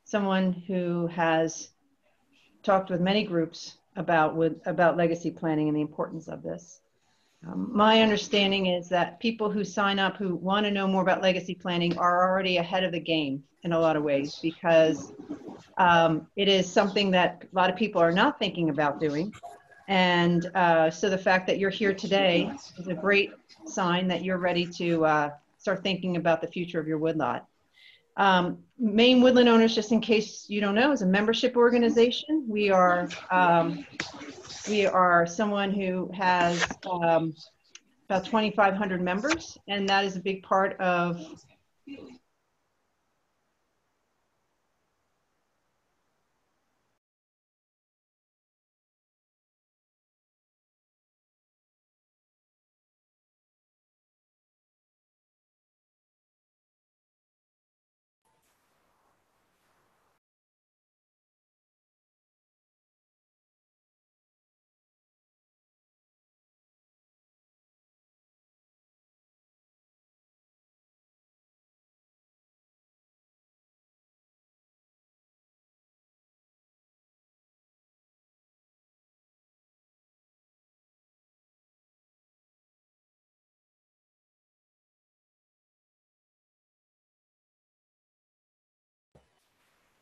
someone who has talked with many groups about legacy planning and the importance of this. My understanding is that people who sign up who want to know more about legacy planning are already ahead of the game in a lot of ways, because it is something that a lot of people are not thinking about doing. And so the fact that you're here today is a great sign that you're ready to start thinking about the future of your woodlot. Maine Woodland Owners, just in case you don't know, is a membership organization. We are someone who has about 2,500 members, and that is a big part of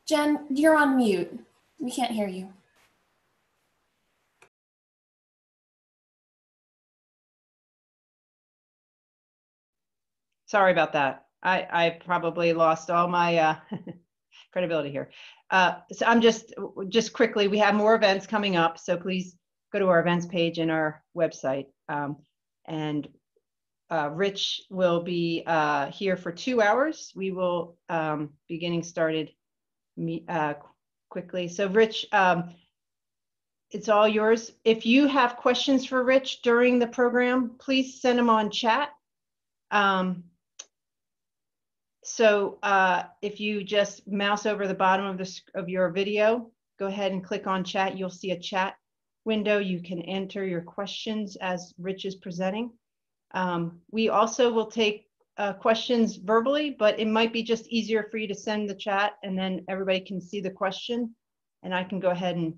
Jen, you're on mute. We can't hear you. Sorry about that. I probably lost all my credibility here. So I'm just quickly, we have more events coming up, so please go to our events page in our website. And Rich will be here for 2 hours. We will be getting started quickly. So Rich, it's all yours. If you have questions for Rich during the program, please send them on chat. So if you just mouse over the bottom of your video, go ahead and click on chat. You'll see a chat window. You can enter your questions as Rich is presenting. We also will take questions verbally, but it might be just easier for you to send the chat, and then everybody can see the question, and I can go ahead and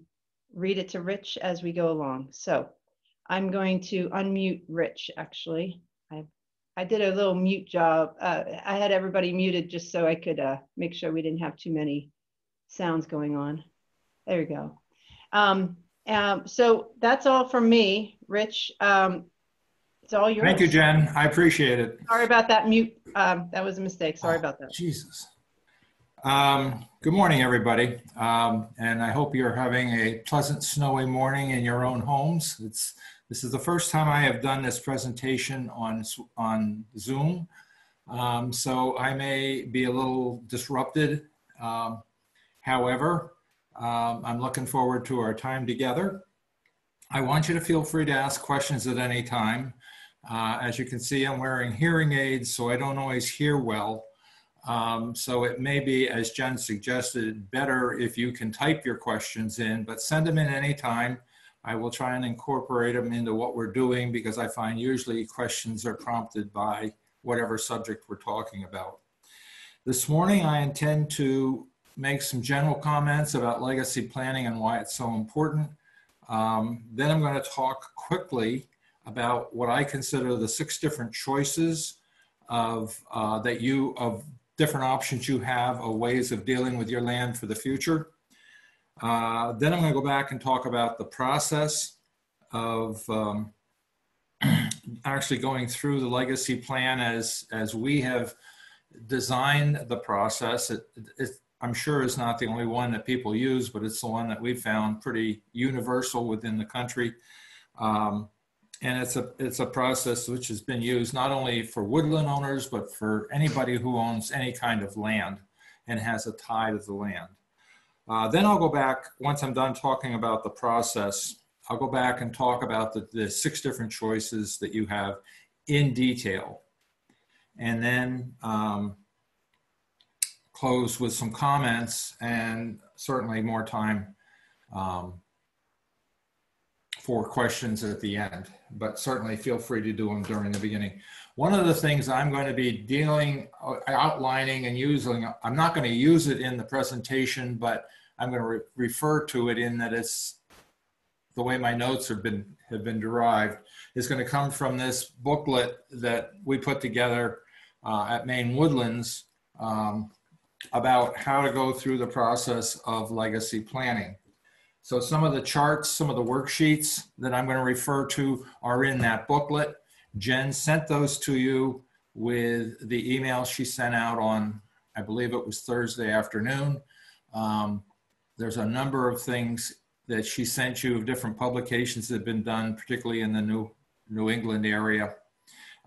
read it to Rich as we go along. So I'm going to unmute Rich, actually. I did a little mute job. I had everybody muted just so I could make sure we didn't have too many sounds going on. There we go. So that's all from me, Rich. It's all yours. Thank you, Jen. I appreciate it. Sorry about that mute. That was a mistake. Sorry about that. Jesus. Good morning, everybody. And I hope you're having a pleasant snowy morning in your own homes. This is the first time I have done this presentation on Zoom, so I may be a little disrupted. However, I'm looking forward to our time together. I want you to feel free to ask questions at any time. As you can see, I'm wearing hearing aids, so I don't always hear well. So it may be, as Jen suggested, better if you can type your questions in, but send them in any time. I will try and incorporate them into what we're doing, because I find usually questions are prompted by whatever subject we're talking about. This morning, I intend to make some general comments about legacy planning and why it's so important. Then I'm going to talk quickly about what I consider the 6 different choices of different options you have of ways of dealing with your land for the future. Then I'm going to go back and talk about the process of actually going through the legacy plan as we have designed the process. I'm sure is not the only one that people use, but it's the one that we've found pretty universal within the country. And it's a process which has been used not only for woodland owners, but for anybody who owns any kind of land and has a tie to the land. Then I'll go back, once I'm done talking about the process, I'll go back and talk about the 6 different choices that you have in detail. And then close with some comments and certainly more time for questions at the end, but certainly feel free to do them during the beginning. One of the things I'm going to be outlining and using, I'm not going to use it in the presentation, but I'm going to refer to it in that it's the way my notes have been derived, is going to come from this booklet that we put together at Maine Woodlands about how to go through the process of legacy planning. So some of the charts, some of the worksheets that I'm going to refer to are in that booklet. Jen sent those to you with the email she sent out on, I believe it was Thursday afternoon. There's a number of things that she sent you of different publications that have been done, particularly in the New England area.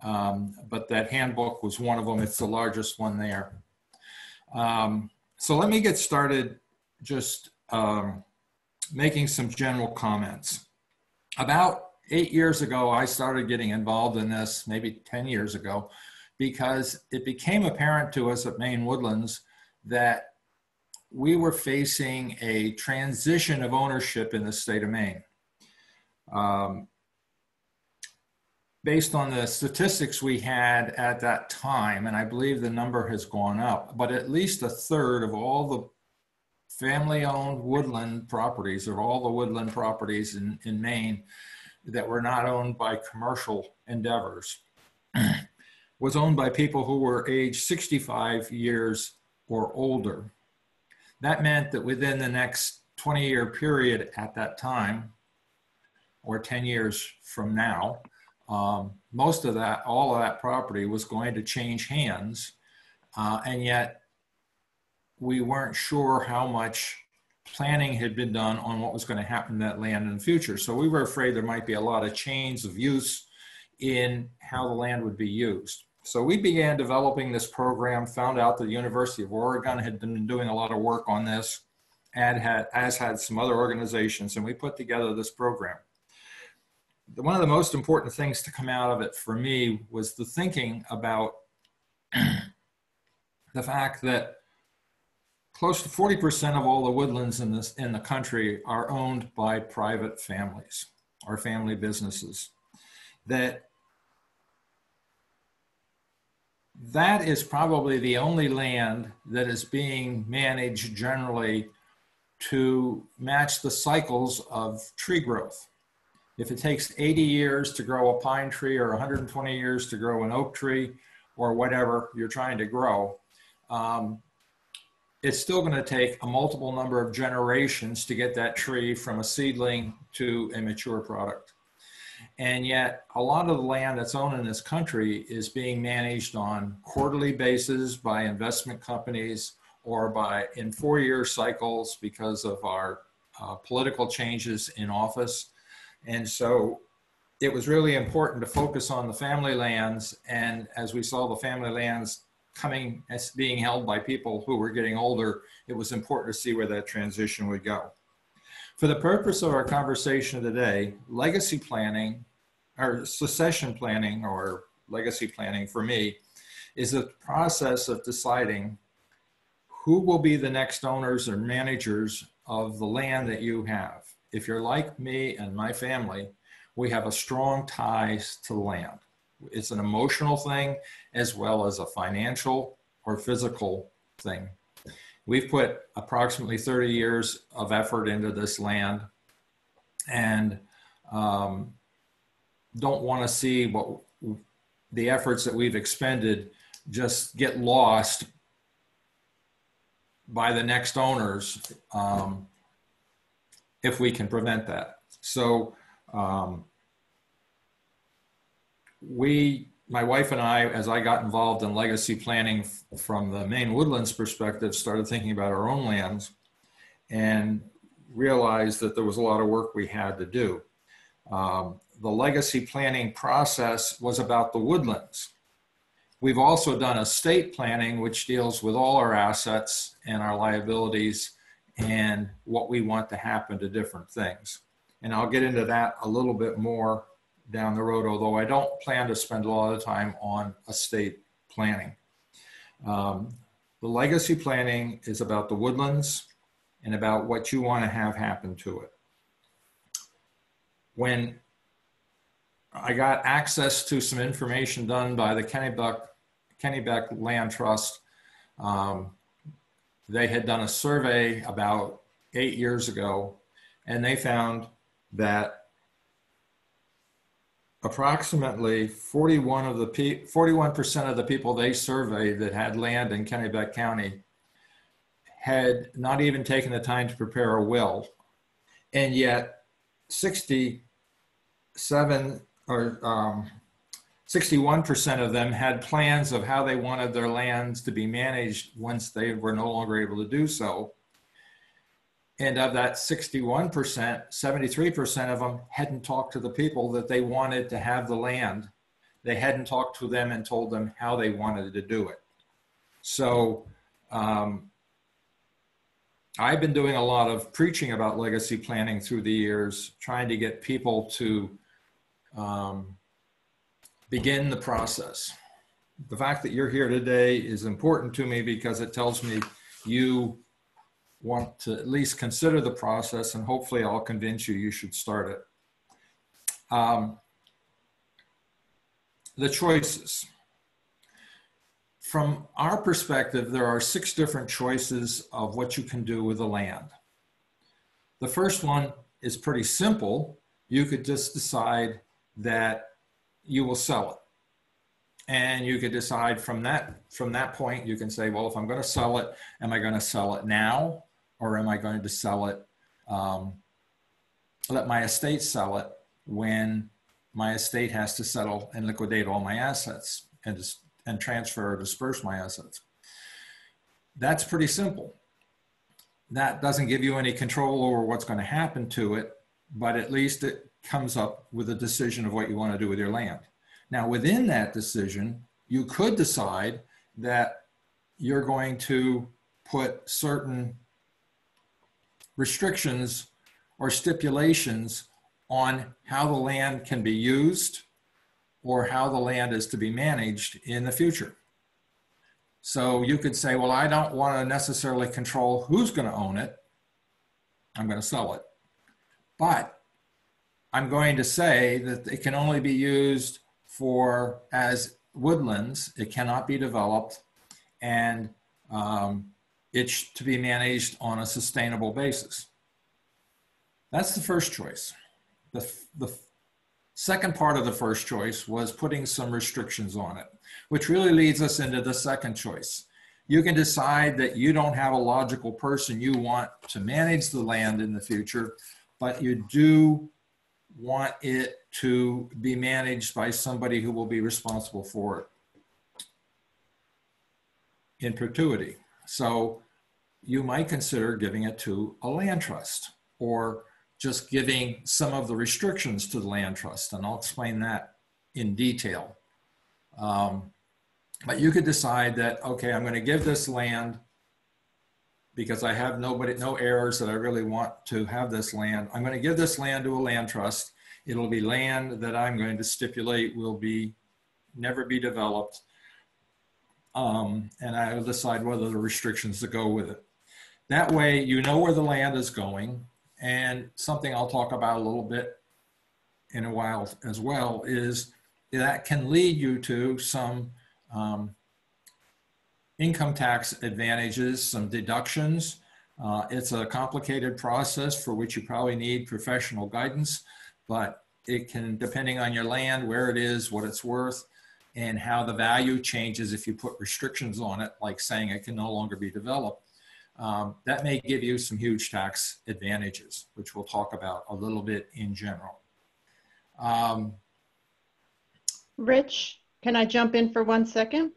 But that handbook was one of them. It's the largest one there. So let me get started just making some general comments. About 8 years ago, I started getting involved in this, maybe 10 years ago, because it became apparent to us at Maine Woodlands that we were facing a transition of ownership in the state of Maine. Based on the statistics we had at that time, and I believe the number has gone up, but at least a third of all the family-owned woodland properties, or all the woodland properties in Maine that were not owned by commercial endeavors, was owned by people who were age 65 years or older. That meant that within the next 20-year period at that time, or 10 years from now, most of that, all of that property was going to change hands, and yet we weren't sure how much planning had been done on what was going to happen to that land in the future. So we were afraid there might be a lot of change of use in how the land would be used. So we began developing this program, found out that the University of Oregon had been doing a lot of work on this, and as had some other organizations, and we put together this program. One of the most important things to come out of it for me was the thinking about the fact that close to 40% of all the woodlands in the country are owned by private families or family businesses. That is probably the only land that is being managed generally to match the cycles of tree growth. If it takes 80 years to grow a pine tree or 120 years to grow an oak tree or whatever you're trying to grow, it's still going to take a multiple number of generations to get that tree from a seedling to a mature product. And yet a lot of the land that's owned in this country is being managed on quarterly basis by investment companies or in 4-year cycles because of our political changes in office. And so it was really important to focus on the family lands. And as we saw the family lands coming as being held by people who were getting older, it was important to see where that transition would go. For the purpose of our conversation today, legacy planning, or succession planning, or legacy planning for me, is a process of deciding who will be the next owners or managers of the land that you have. If you're like me and my family, we have a strong ties to the land. It's an emotional thing as well as a financial or physical thing. We've put approximately 30 years of effort into this land, and don't want to see what the efforts that we've expended just get lost by the next owners if we can prevent that. So my wife and I, as I got involved in legacy planning from the Maine Woodlands perspective, started thinking about our own lands and realized that there was a lot of work we had to do. The legacy planning process was about the woodlands. We've also done estate planning, which deals with all our assets and our liabilities and what we want to happen to different things. And I'll get into that a little bit more down the road, although I don't plan to spend a lot of time on estate planning. The legacy planning is about the woodlands and about what you want to have happen to it. when I got access to some information done by the Kennebec Land Trust. They had done a survey about 8 years ago, and they found that approximately 41% of the people they surveyed that had land in Kennebec County had not even taken the time to prepare a will, and yet 61% of them had plans of how they wanted their lands to be managed once they were no longer able to do so. And of that 61%, 73% of them hadn't talked to the people that they wanted to have the land. They hadn't talked to them and told them how they wanted to do it. So I've been doing a lot of preaching about legacy planning through the years, trying to get people to begin the process. The fact that you're here today is important to me because it tells me you want to at least consider the process, and hopefully I'll convince you should start it. The choices. From our perspective, there are 6 different choices of what you can do with the land. The first one is pretty simple. You could just decide that you will sell it. And you could decide from that point, you can say, well, if I'm going to sell it, am I going to sell it now? Or am I going to sell it, let my estate sell it when my estate has to settle and liquidate all my assets and transfer or disperse my assets? That's pretty simple. That doesn't give you any control over what's going to happen to it, but at least it comes up with a decision of what you want to do with your land. Now, within that decision, you could decide that you're going to put certain restrictions or stipulations on how the land can be used or how the land is to be managed in the future. So you could say, well, I don't want to necessarily control who's going to own it. I'm going to sell it. But I'm going to say that it can only be used as woodlands. It cannot be developed, and it's to be managed on a sustainable basis. That's the first choice. The second part of the first choice was putting some restrictions on it, which really leads us into the second choice. You can decide that you don't have a logical person you want to manage the land in the future, but you do want it to be managed by somebody who will be responsible for it in perpetuity. So you might consider giving it to a land trust, or just giving some of the restrictions to the land trust, and I'll explain that in detail. But you could decide that, okay, I'm going to give this land because I have no heirs that I really want to have this land. I'm going to give this land to a land trust. It'll be land that I'm going to stipulate will never be developed. And I will decide whether the restrictions to go with it. That way, you know where the land is going. And something I'll talk about a little bit in a while as well is that can lead you to some income tax advantages, some deductions. It's a complicated process for which you probably need professional guidance, but it can, depending on your land, where it is, what it's worth, and how the value changes if you put restrictions on it, like saying it can no longer be developed. That may give you some huge tax advantages, which we'll talk about a little bit in general. Rich, can I jump in for 1 second?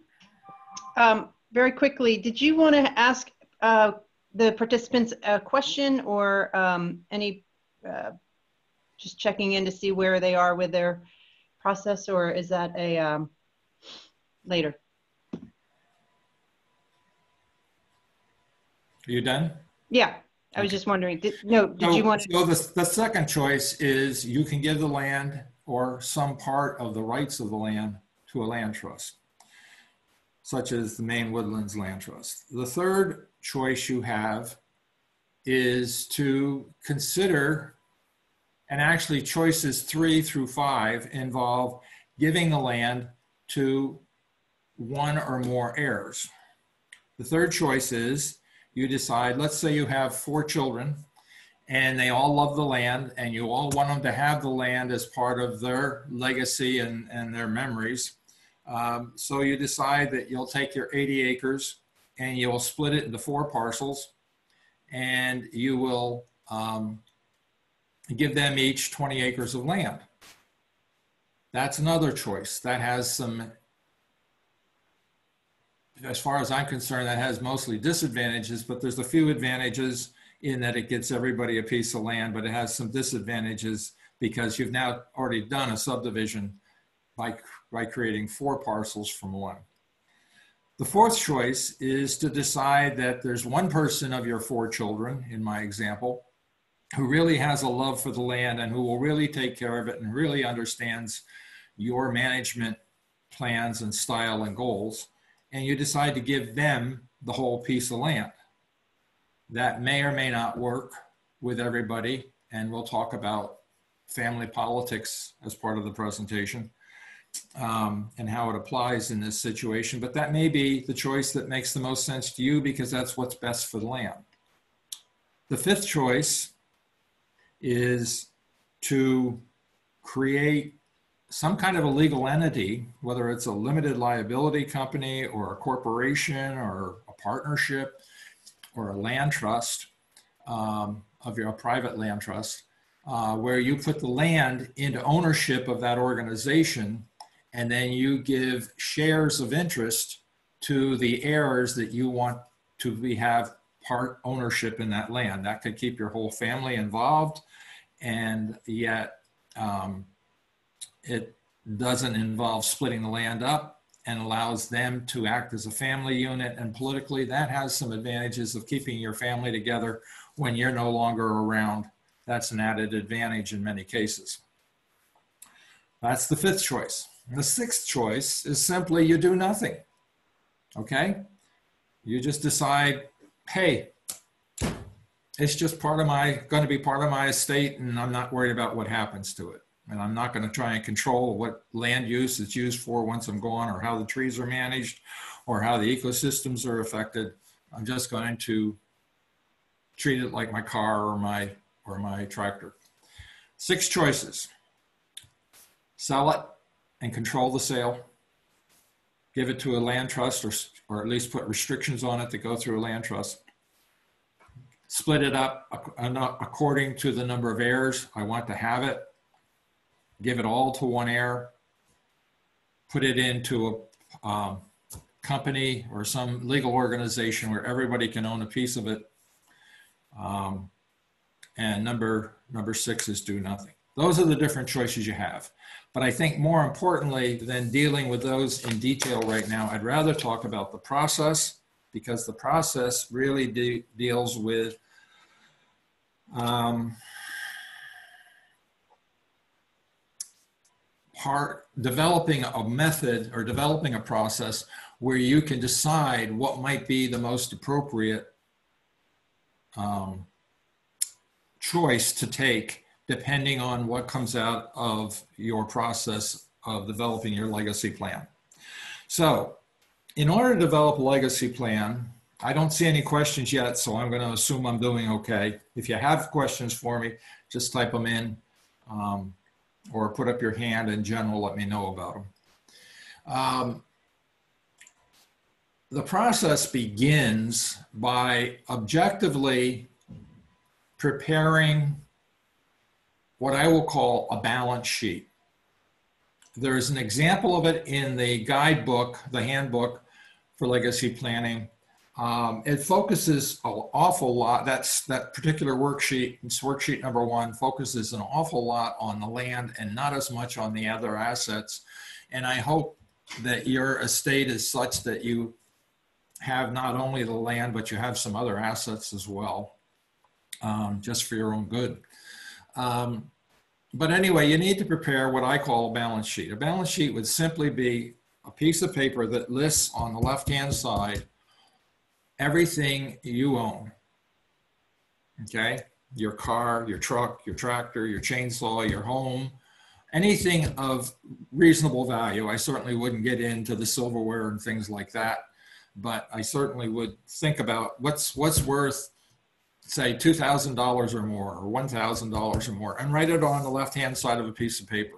Very quickly, did you want to ask the participants a question or just checking in to see where they are with their process, or is that a later? Are you done? Yeah, I was just wondering. Did you want to? So the second choice is you can give the land or some part of the rights of the land to a land trust, such as the Maine Woodlands Land Trust. The third choice you have is to consider And actually choices 3 through 5 involve giving the land to one or more heirs. The third choice is you decide, let's say you have 4 children and they all love the land and you all want them to have the land as part of their legacy and their memories. So you decide that you'll take your 80 acres and you'll split it into 4 parcels and you will give them each 20 acres of land. That's another choice. That has some, as far as I'm concerned, that has mostly disadvantages, but there's a few advantages in that it gets everybody a piece of land, but it has some disadvantages because you've now already done a subdivision by creating 4 parcels from 1. The fourth choice is to decide that there's one person of your 4 children, in my example, who really has a love for the land and who will really take care of it and really understands your management plans and style and goals. And you decide to give them the whole piece of land. That may or may not work with everybody. And we'll talk about family politics as part of the presentation and how it applies in this situation. But that may be the choice that makes the most sense to you because that's what's best for the land. The fifth choice is to create some kind of a legal entity, whether it's a limited liability company or a corporation or a partnership or a land trust of your private land trust, where you put the land into ownership of that organization, and then you give shares of interest to the heirs that you want to have part ownership in that land. That could keep your whole family involved, and yet it doesn't involve splitting the land up and allows them to act as a family unit. And politically, that has some advantages of keeping your family together when you're no longer around. That's an added advantage in many cases. That's the fifth choice. And the sixth choice is simply you do nothing, okay? You just decide, hey, it's just going to be part of my estate, and I'm not worried about what happens to it. And I'm not going to try and control what land use it's used for once I'm gone, or how the trees are managed, or how the ecosystems are affected. I'm just going to treat it like my car or my tractor. 6 choices. Sell it and control the sale. Give it to a land trust, or at least put restrictions on it to go through a land trust. Split it up according to the number of heirs I want to have it. Give it all to one heir. Put it into a company or some legal organization where everybody can own a piece of it. And number 6 is do nothing. Those are the different choices you have. But I think more importantly than dealing with those in detail right now, I'd rather talk about the process, because the process really deals with developing a method or developing a process where you can decide what might be the most appropriate choice to take depending on what comes out of your process of developing your legacy plan. So in order to develop a legacy plan, I don't see any questions yet, so I'm going to assume I'm doing okay. If you have questions for me, just type them in or put up your hand. In general, let me know about them. The process begins by objectively preparing what I will call a balance sheet. There's an example of it in the guidebook, the handbook for legacy planning. It focuses an awful lot, that particular worksheet, it's worksheet number 1, focuses an awful lot on the land and not as much on the other assets. And I hope that your estate is such that you have not only the land, but you have some other assets as well, just for your own good. But anyway, you need to prepare what I call a balance sheet. A balance sheet would simply be a piece of paper that lists on the left-hand side everything you own, okay? your car, your truck, your tractor, your chainsaw, your home, anything of reasonable value. I certainly wouldn't get into the silverware and things like that, but I certainly would think about what's worth, say, $2,000 or more, or $1,000 or more, and write it on the left-hand side of a piece of paper.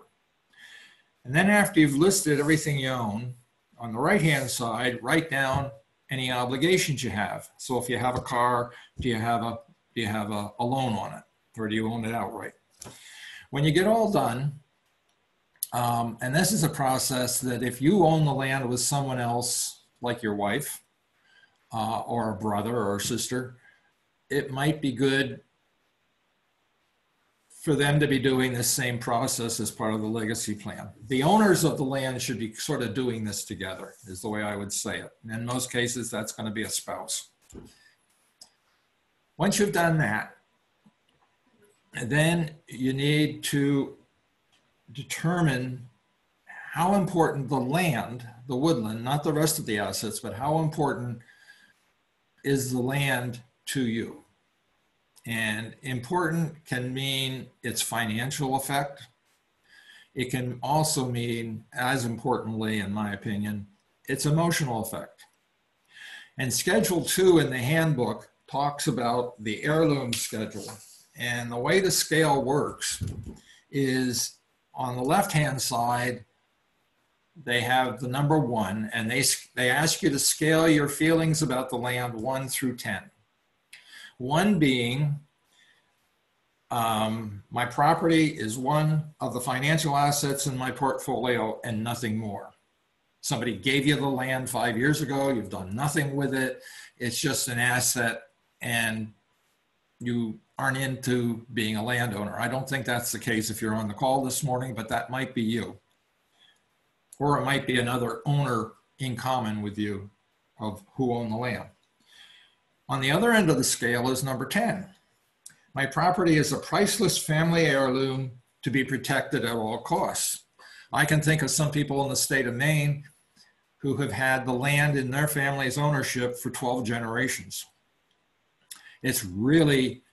And then after you've listed everything you own, on the right-hand side, write down any obligations you have. So if you have a car, do you have a loan on it, or do you own it outright? When you get all done, and this is a process that if you own the land with someone else, like your wife, or a brother or a sister, it might be good for them to be doing this same process as part of the legacy plan. The owners of the land should be sort of doing this together, is the way I would say it. And in most cases, that's going to be a spouse. Once you've done that, then you need to determine how important the land, the woodland, not the rest of the assets, but how important is the land to you. And important can mean its financial effect. It can also mean, as importantly, in my opinion, its emotional effect. And Schedule 2 in the handbook talks about the Heirloom Schedule. And the way the scale works is on the left-hand side, they have the number 1, and they ask you to scale your feelings about the land 1 through 10. 1 being, my property is one of the financial assets in my portfolio and nothing more. Somebody gave you the land 5 years ago, you've done nothing with it, it's just an asset, and you aren't into being a landowner. I don't think that's the case if you're on the call this morning, but that might be you. Or it might be another owner in common with you of who own the land. On the other end of the scale is number 10. My property is a priceless family heirloom to be protected at all costs. I can think of some people in the state of Maine who have had the land in their family's ownership for 12 generations. It's really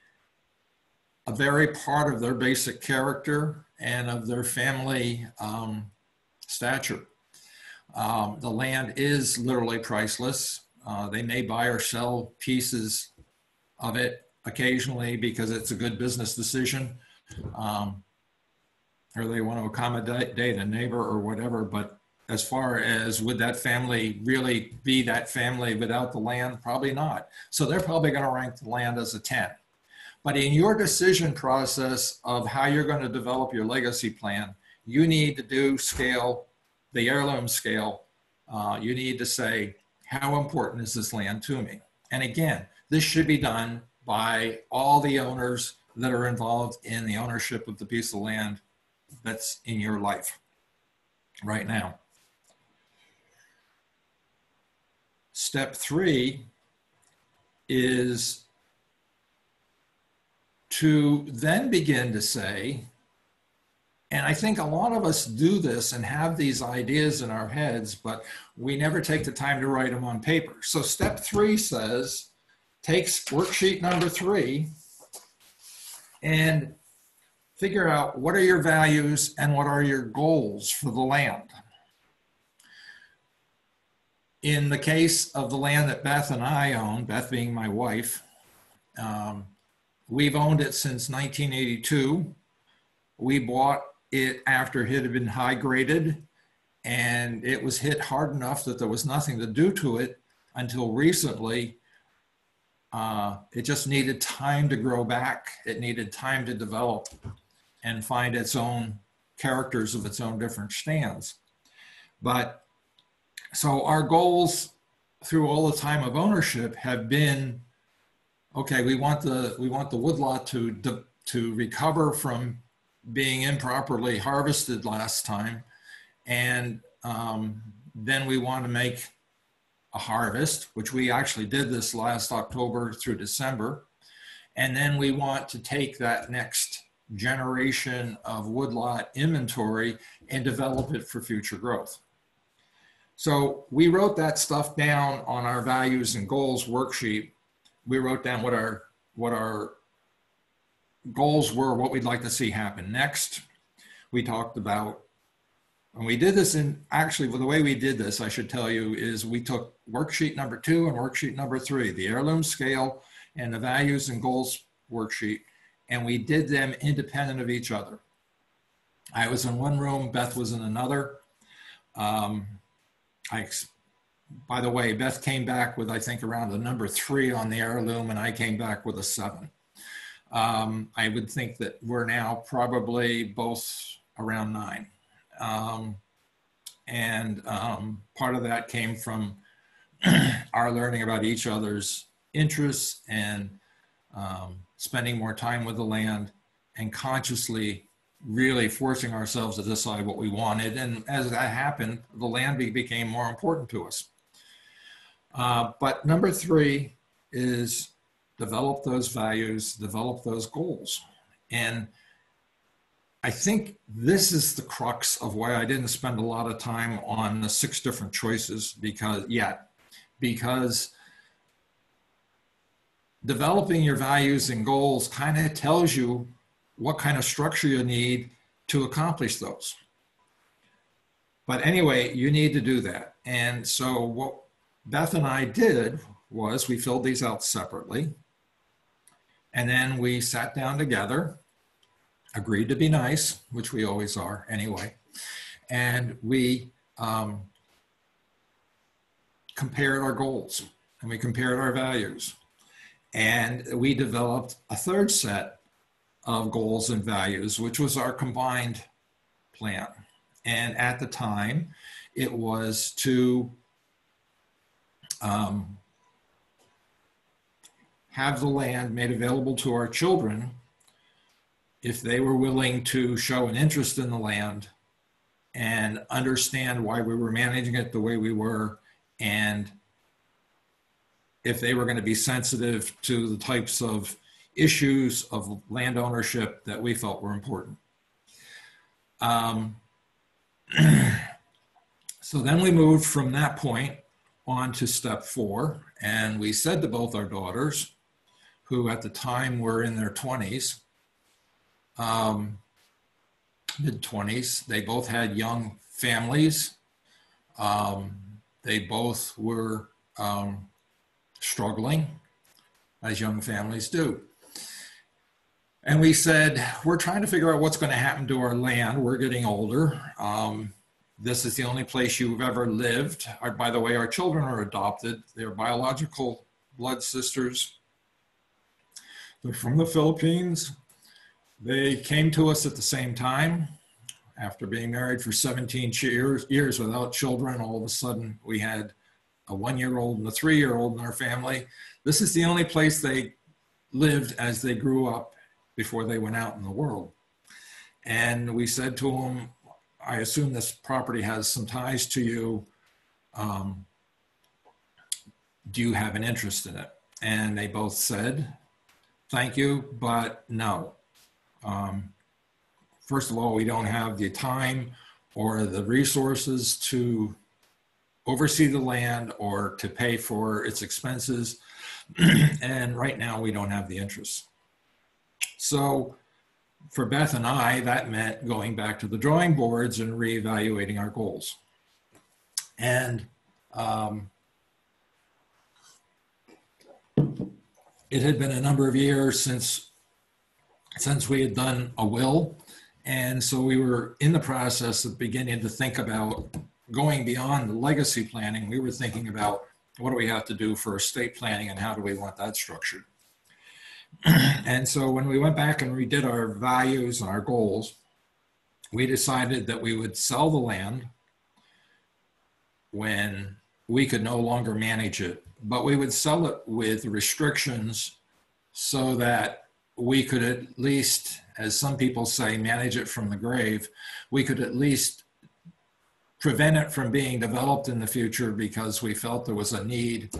a very part of their basic character and of their family stature. The land is literally priceless. They may buy or sell pieces of it occasionally because it's a good business decision, or they want to accommodate a neighbor or whatever. But as far as would that family really be that family without the land? Probably not. So they're probably going to rank the land as a 10. But in your decision process of how you're going to develop your legacy plan, you need to do scale, the heirloom scale. You need to say, how important is this land to me? And again, this should be done by all the owners that are involved in the ownership of the piece of land that's in your life right now. Step 3 is to then begin to say, and I think a lot of us do this and have these ideas in our heads, but we never take the time to write them on paper. So step 3 says, takes worksheet number 3 and figure out what are your values and what are your goals for the land. In the case of the land that Beth and I own, Beth being my wife, we've owned it since 1982. We bought it after it had been high graded, and it was hit hard enough that there was nothing to do to it until recently. It just needed time to grow back. It needed time to develop and find its own characters of its own different stands. But so our goals through all the time of ownership have been, okay, we want the woodlot to recover from being improperly harvested last time, and then we want to make a harvest, which we actually did this last October through December, and then we want to take that next generation of woodlot inventory and develop it for future growth. So we wrote that stuff down on our values and goals worksheet. We wrote down what our goals were what we'd like to see happen next. We talked about, and we did this in, actually, the way we did this, I should tell you, is we took worksheet number 2 and worksheet number 3, the heirloom scale and the values and goals worksheet, and we did them independent of each other. I was in one room, Beth was in another. By the way, Beth came back with, I think, around a number 3 on the heirloom, and I came back with a 7. I would think that we're now probably both around 9. Part of that came from our learning about each other's interests and spending more time with the land and consciously really forcing ourselves to decide what we wanted. And as that happened, the land became more important to us. But number 3 is develop those values, develop those goals. And I think this is the crux of why I didn't spend a lot of time on the 6 different choices because developing your values and goals kind of tells you what kind of structure you need to accomplish those. But anyway, you need to do that. And so what Beth and I did was we filled these out separately. And then we sat down together, agreed to be nice, which we always are anyway. And we compared our goals and we compared our values. And we developed a 3rd set of goals and values, which was our combined plan. And at the time, it was to have the land made available to our children if they were willing to show an interest in the land and understand why we were managing it the way we were, and if they were going to be sensitive to the types of issues of land ownership that we felt were important. So then we moved from that point on to step 4, and we said to both our daughters, who at the time were in their 20s, mid-20s, they both had young families. They both were struggling, as young families do. And we said, we're trying to figure out what's going to happen to our land. We're getting older. This is the only place you've ever lived. By the way, our children are adopted. They're biological blood sisters. They're from the Philippines. They came to us at the same time. After being married for 17 years without children, all of a sudden we had a 1-year-old and a 3-year-old in our family. This is the only place they lived as they grew up before they went out in the world. And we said to them, I assume this property has some ties to you. Do you have an interest in it? And they both said, thank you, but no. First of all, we don't have the time or the resources to oversee the land or to pay for its expenses. And right now we don't have the interest. So for Beth and I, that meant going back to the drawing boards and reevaluating our goals. And it had been a number of years since we had done a will. And so we were in the process of beginning to think about going beyond the legacy planning. We were thinking about what do we have to do for estate planning and how do we want that structured. And so when we went back and redid our values and our goals, we decided that we would sell the land when we could no longer manage it, but we would sell it with restrictions so that we could at least, as some people say, manage it from the grave. We could at least prevent it from being developed in the future because we felt there was a need.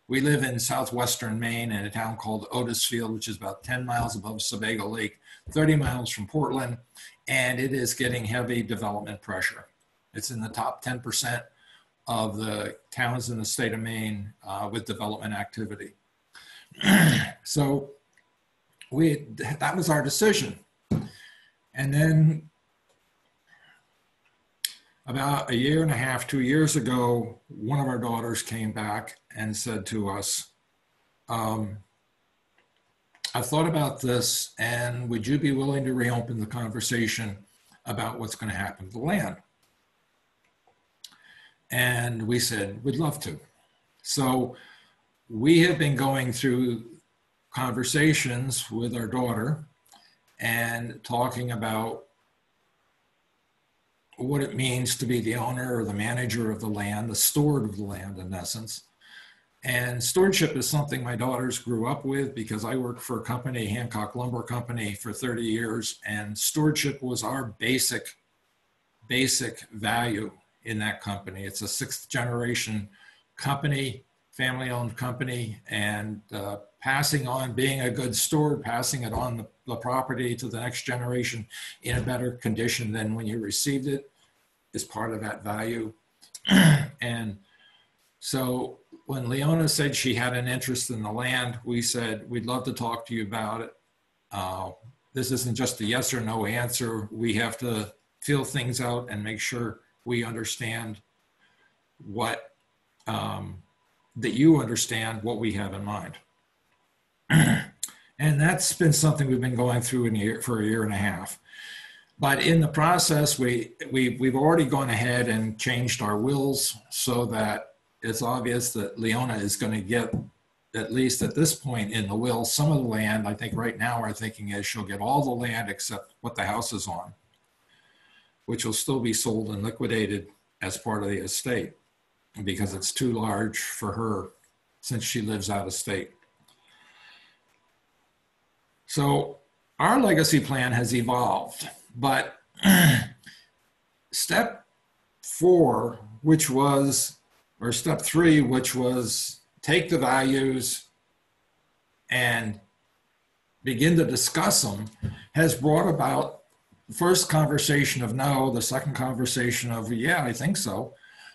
We live in southwestern Maine in a town called Otisfield, which is about 10 miles above Sebago Lake, 30 miles from Portland, and it is getting heavy development pressure. It's in the top 10% of the towns in the state of Maine with development activity. So that was our decision. And then about 1.5 years, 2 years ago, one of our daughters came back and said to us, I've thought about this, and would you be willing to reopen the conversation about what's going to happen to the land? And we said, we'd love to. So we have been going through conversations with our daughter and talking about what it means to be the owner or the manager of the land, the steward of the land in essence. And stewardship is something my daughters grew up with because I worked for a company, Hancock Lumber Company, for 30 years, and stewardship was our basic value in that company. It's a 6th generation company, family-owned company, and passing on, being a good steward, passing it on the property to the next generation in a better condition than when you received it is part of that value. And so when Leona said she had an interest in the land, we said, we'd love to talk to you about it. This isn't just a yes or no answer. We have to feel things out and make sure we understand what, that you understand what we have in mind. And that's been something we've been going through for 1.5 years. But in the process, we've already gone ahead and changed our wills so that it's obvious that Leona is going to get, at least at this point in the will, some of the land. I think right now our thinking is she'll get all the land except what the house is on, which will still be sold and liquidated as part of the estate because it's too large for her since she lives out of state. So our legacy plan has evolved, but step 4, which was, or step 3, which was take the values and begin to discuss them, has brought about the first conversation of no, the second conversation of, yeah, I think so.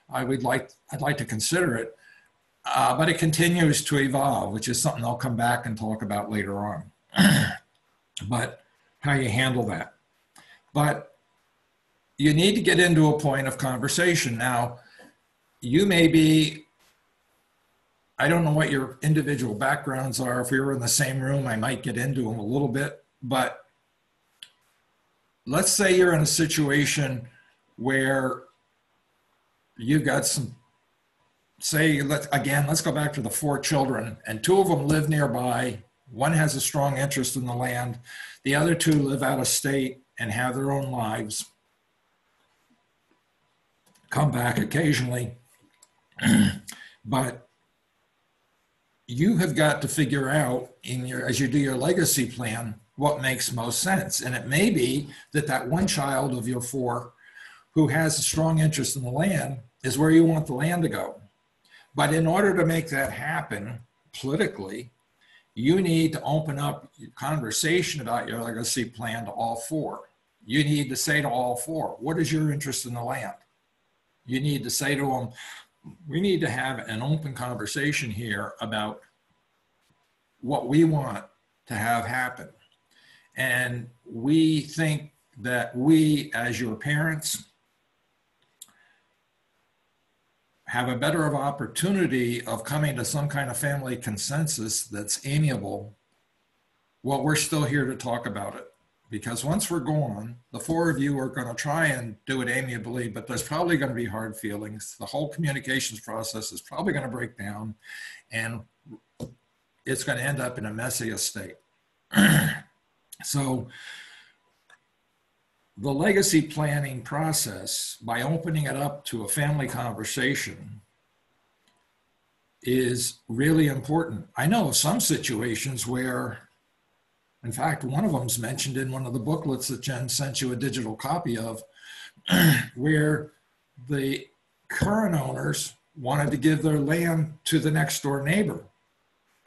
I'd like to consider it. But it continues to evolve, which is something I'll come back and talk about later on. But how you handle that. But you need to get into a point of conversation. Now, you may be, I don't know what your individual backgrounds are. If we were in the same room, I might get into them a little bit. But let's say you're in a situation where you've got some, say, let's go back to the 4 children, and 2 of them live nearby. One has a strong interest in the land. The other 2 live out of state and have their own lives, come back occasionally. But you have got to figure out as you do your legacy plan, what makes most sense. And it may be that one child of your 4 who has a strong interest in the land is where you want the land to go. But in order to make that happen politically, you need to open up conversation about your legacy plan to all 4. You need to say to all 4, what is your interest in the land? You need to say to them, we need to have an open conversation here about what we want to have happen. And we think that we, as your parents, have a better of opportunity of coming to some kind of family consensus that's amiable while we're still here to talk about it. Because once we're gone, the 4 of you are going to try and do it amiably, but there's probably going to be hard feelings. The whole communications process is probably going to break down, and it's going to end up in a messy estate. So the legacy planning process, by opening it up to a family conversation, is really important. I know of some situations where, in fact, one of them's mentioned in one of the booklets that Jen sent you a digital copy of, where the current owners wanted to give their land to the next door neighbor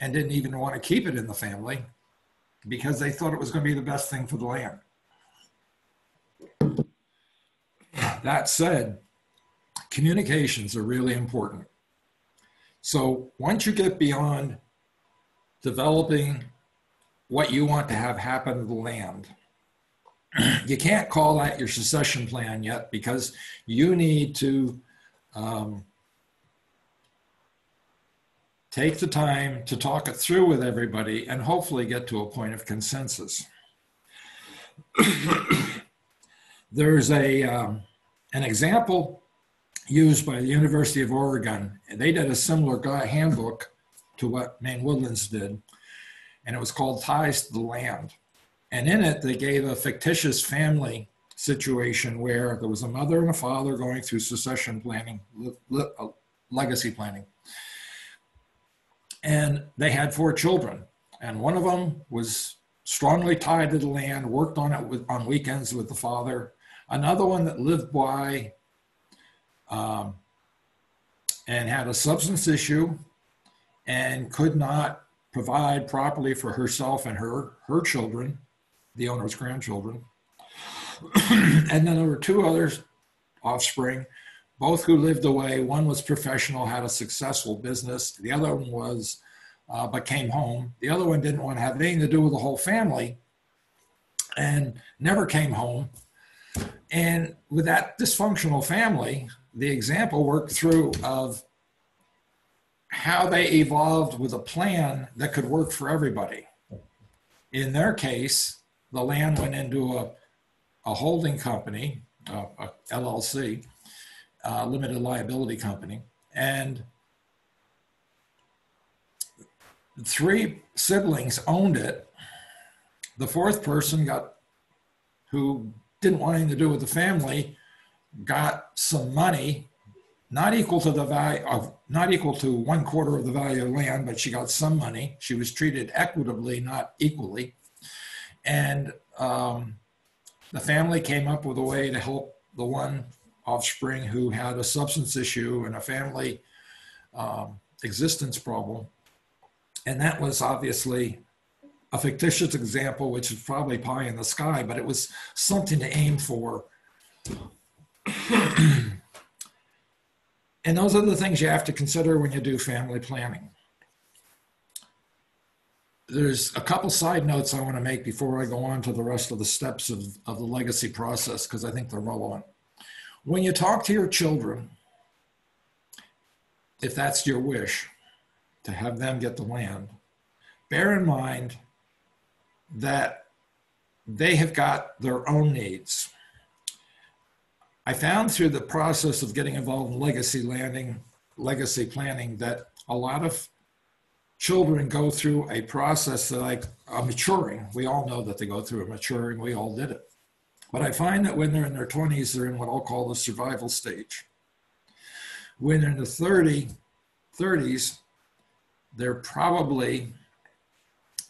and didn't even want to keep it in the family because they thought it was going to be the best thing for the land. That said, communications are really important. So once you get beyond developing what you want to have happen to the land. You can't call that your succession plan yet because you need to take the time to talk it through with everybody and hopefully get to a point of consensus. There's an example used by the University of Oregon. They did a similar handbook to what Maine Woodlands did, and it was called Ties to the Land. And in it, they gave a fictitious family situation where there was a mother and a father going through succession planning, legacy planning. And they had 4 children, and one of them was strongly tied to the land, worked on it on weekends with the father. Another one that lived by and had a substance issue and could not provide properly for herself and her children, the owner's grandchildren. And then there were 2 other offspring, both who lived away. One was professional, had a successful business. The other one was, but came home. The other one didn't want to have anything to do with the whole family and never came home. And with that dysfunctional family, the example worked through of how they evolved with a plan that could work for everybody. In their case, the land went into a holding company, a LLC, limited liability company, and 3 siblings owned it. The 4th person who didn't want anything to do with the family, got some money, not equal to the value of, not equal to 1/4 of the value of land, but she got some money. She was treated equitably, not equally. And the family came up with a way to help the one offspring who had a substance issue and a family existence problem. And that was obviously a fictitious example, which is probably pie in the sky, but it was something to aim for. And those are the things you have to consider when you do family planning. There's a couple side notes I want to make before I go on to the rest of the steps of the legacy process, because I think they're relevant. When you talk to your children, if that's your wish, to have them get the land, bear in mind that they have got their own needs. I found through the process of getting involved in legacy planning, that a lot of children go through a process that maturing. We all know that they go through a maturing. We all did it. But I find that when they're in their 20s, they're in what I'll call the survival stage. When they're in the 30s, they're probably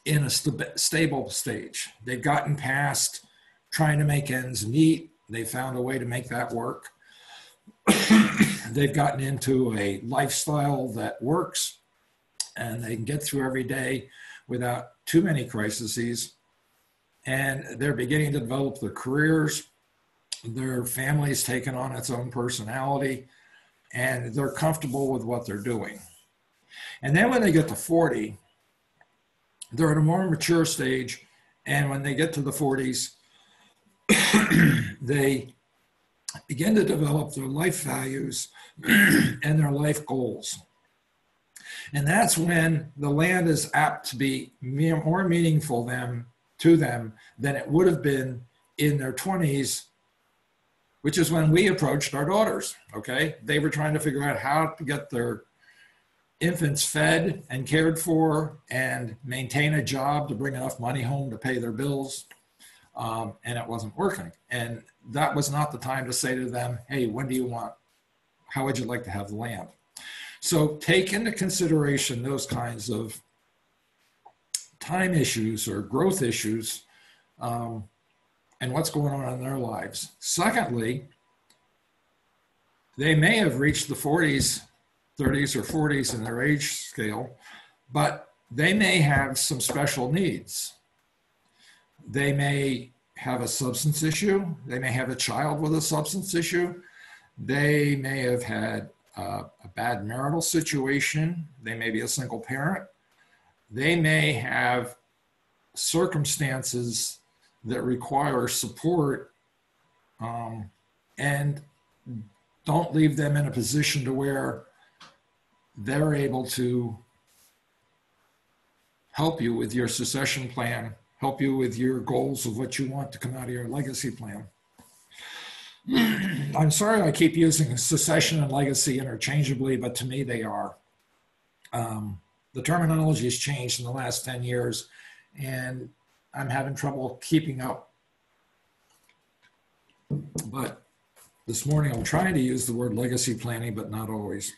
in a stable stage. They've gotten past trying to make ends meet. They found a way to make that work. They've gotten into a lifestyle that works, and they can get through every day without too many crises. And they're beginning to develop their careers. Their family's taken on its own personality, and they're comfortable with what they're doing. And then when they get to 40, they're at a more mature stage. And when they get to the 40s, they begin to develop their life values and their life goals. And that's when the land is apt to be more meaningful to them than it would have been in their 20s, which is when we approached our daughters, okay? They were trying to figure out how to get their infants fed and cared for and maintain a job to bring enough money home to pay their bills. And it wasn't working. And that was not the time to say to them, hey, when do you want, how would you like to have the land? So take into consideration those kinds of time issues or growth issues and what's going on in their lives. Secondly, they may have reached the 40s, 30s or 40s in their age scale, but they may have some special needs. They may have a substance issue. They may have a child with a substance issue. They may have had a bad marital situation. They may be a single parent. They may have circumstances that require support, and don't leave them in a position to where they're able to help you with your succession plan, help you with your goals of what you want to come out of your legacy plan. I'm sorry I keep using succession and legacy interchangeably, but to me they are. The terminology has changed in the last 10 years, and I'm having trouble keeping up. But this morning I'm trying to use the word legacy planning, but not always.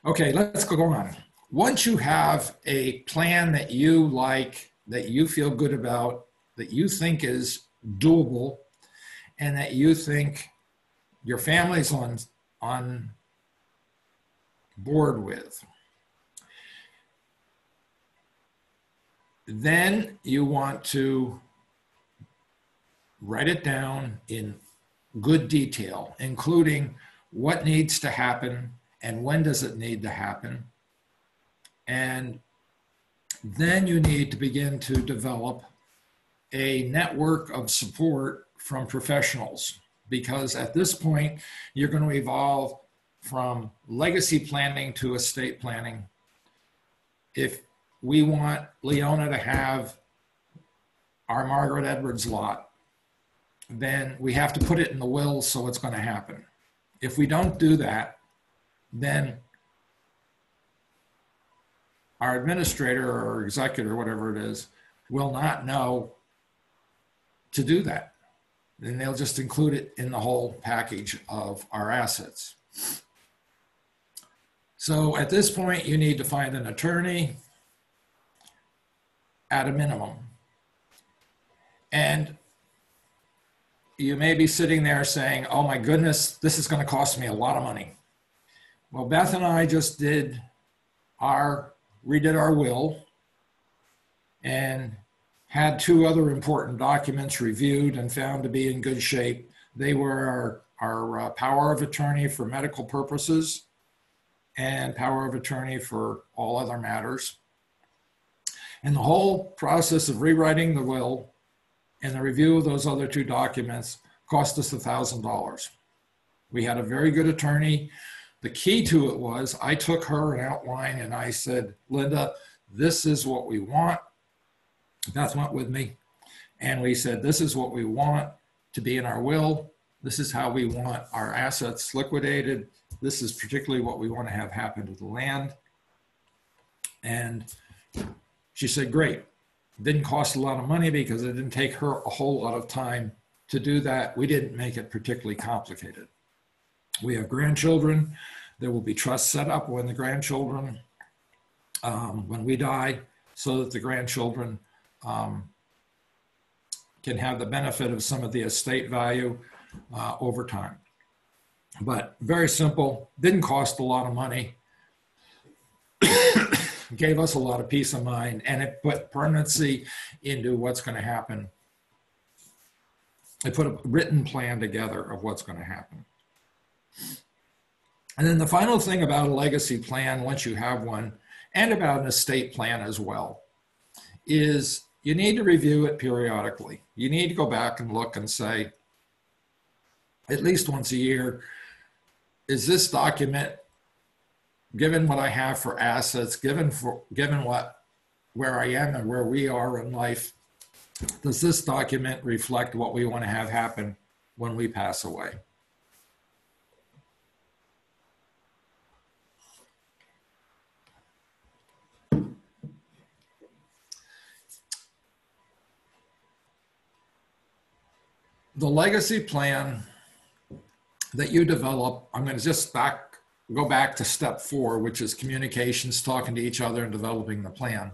Okay, let's go on. Once you have a plan that you like, that you feel good about, that you think is doable, and that you think your family's on board with, then you want to write it down in good detail, including what needs to happen and when does it need to happen. And then you need to begin to develop a network of support from professionals, because at this point, you're going to evolve from legacy planning to estate planning. If we want Leona to have our Margaret Edwards lot, then we have to put it in the will so it's going to happen. If we don't do that, then our administrator or executor, whatever it is, will not know to do that. Then they'll just include it in the whole package of our assets. So at this point, you need to find an attorney at a minimum. And you may be sitting there saying, oh my goodness, this is going to cost me a lot of money. Well, Beth and I just redid our will and had two other important documents reviewed and found to be in good shape. They were our power of attorney for medical purposes and power of attorney for all other matters. And the whole process of rewriting the will and the review of those other two documents cost us $1,000. We had a very good attorney. The key to it was I took her an outline and I said, Linda, this is what we want. Beth went with me. And we said, this is what we want to be in our will. This is how we want our assets liquidated. This is particularly what we want to have happen to the land. And she said, great. Didn't cost a lot of money because it didn't take her a whole lot of time to do that. We didn't make it particularly complicated. We have grandchildren. There will be trusts set up when the grandchildren, when we die, so that the grandchildren can have the benefit of some of the estate value over time. But very simple, didn't cost a lot of money, gave us a lot of peace of mind, and it put permanency into what's going to happen. It put a written plan together of what's going to happen. And then the final thing about a legacy plan, once you have one, and about an estate plan as well, is you need to review it periodically. You need to go back and look and say, at least once a year, is this document, given what I have for assets, given where I am and where we are in life, does this document reflect what we want to have happen when we pass away? The legacy plan that you develop, I'm going to just go back to step 4, which is communications, talking to each other and developing the plan.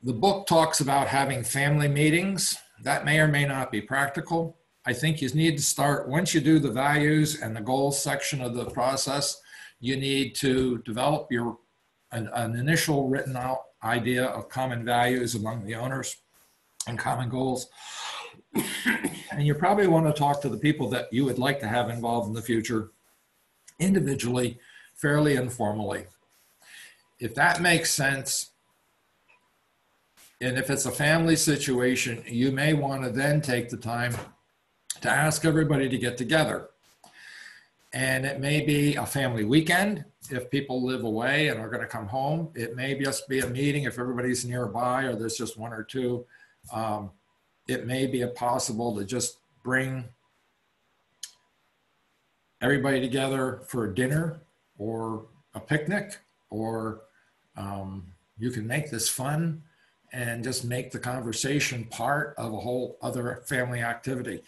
The book talks about having family meetings. That may or may not be practical. I think you need to start, once you do the values and the goals section of the process, you need to develop an initial written out idea of common values among the owners and common goals. And you probably want to talk to the people that you would like to have involved in the future individually, fairly informally. If that makes sense, And if it's a family situation, you may want to then take the time to ask everybody to get together. And it may be a family weekend if people live away and are going to come home. It may just be a meeting if everybody's nearby or there's just one or two. It may be possible to just bring everybody together for a dinner or a picnic, or you can make this fun and just make the conversation part of a whole other family activity.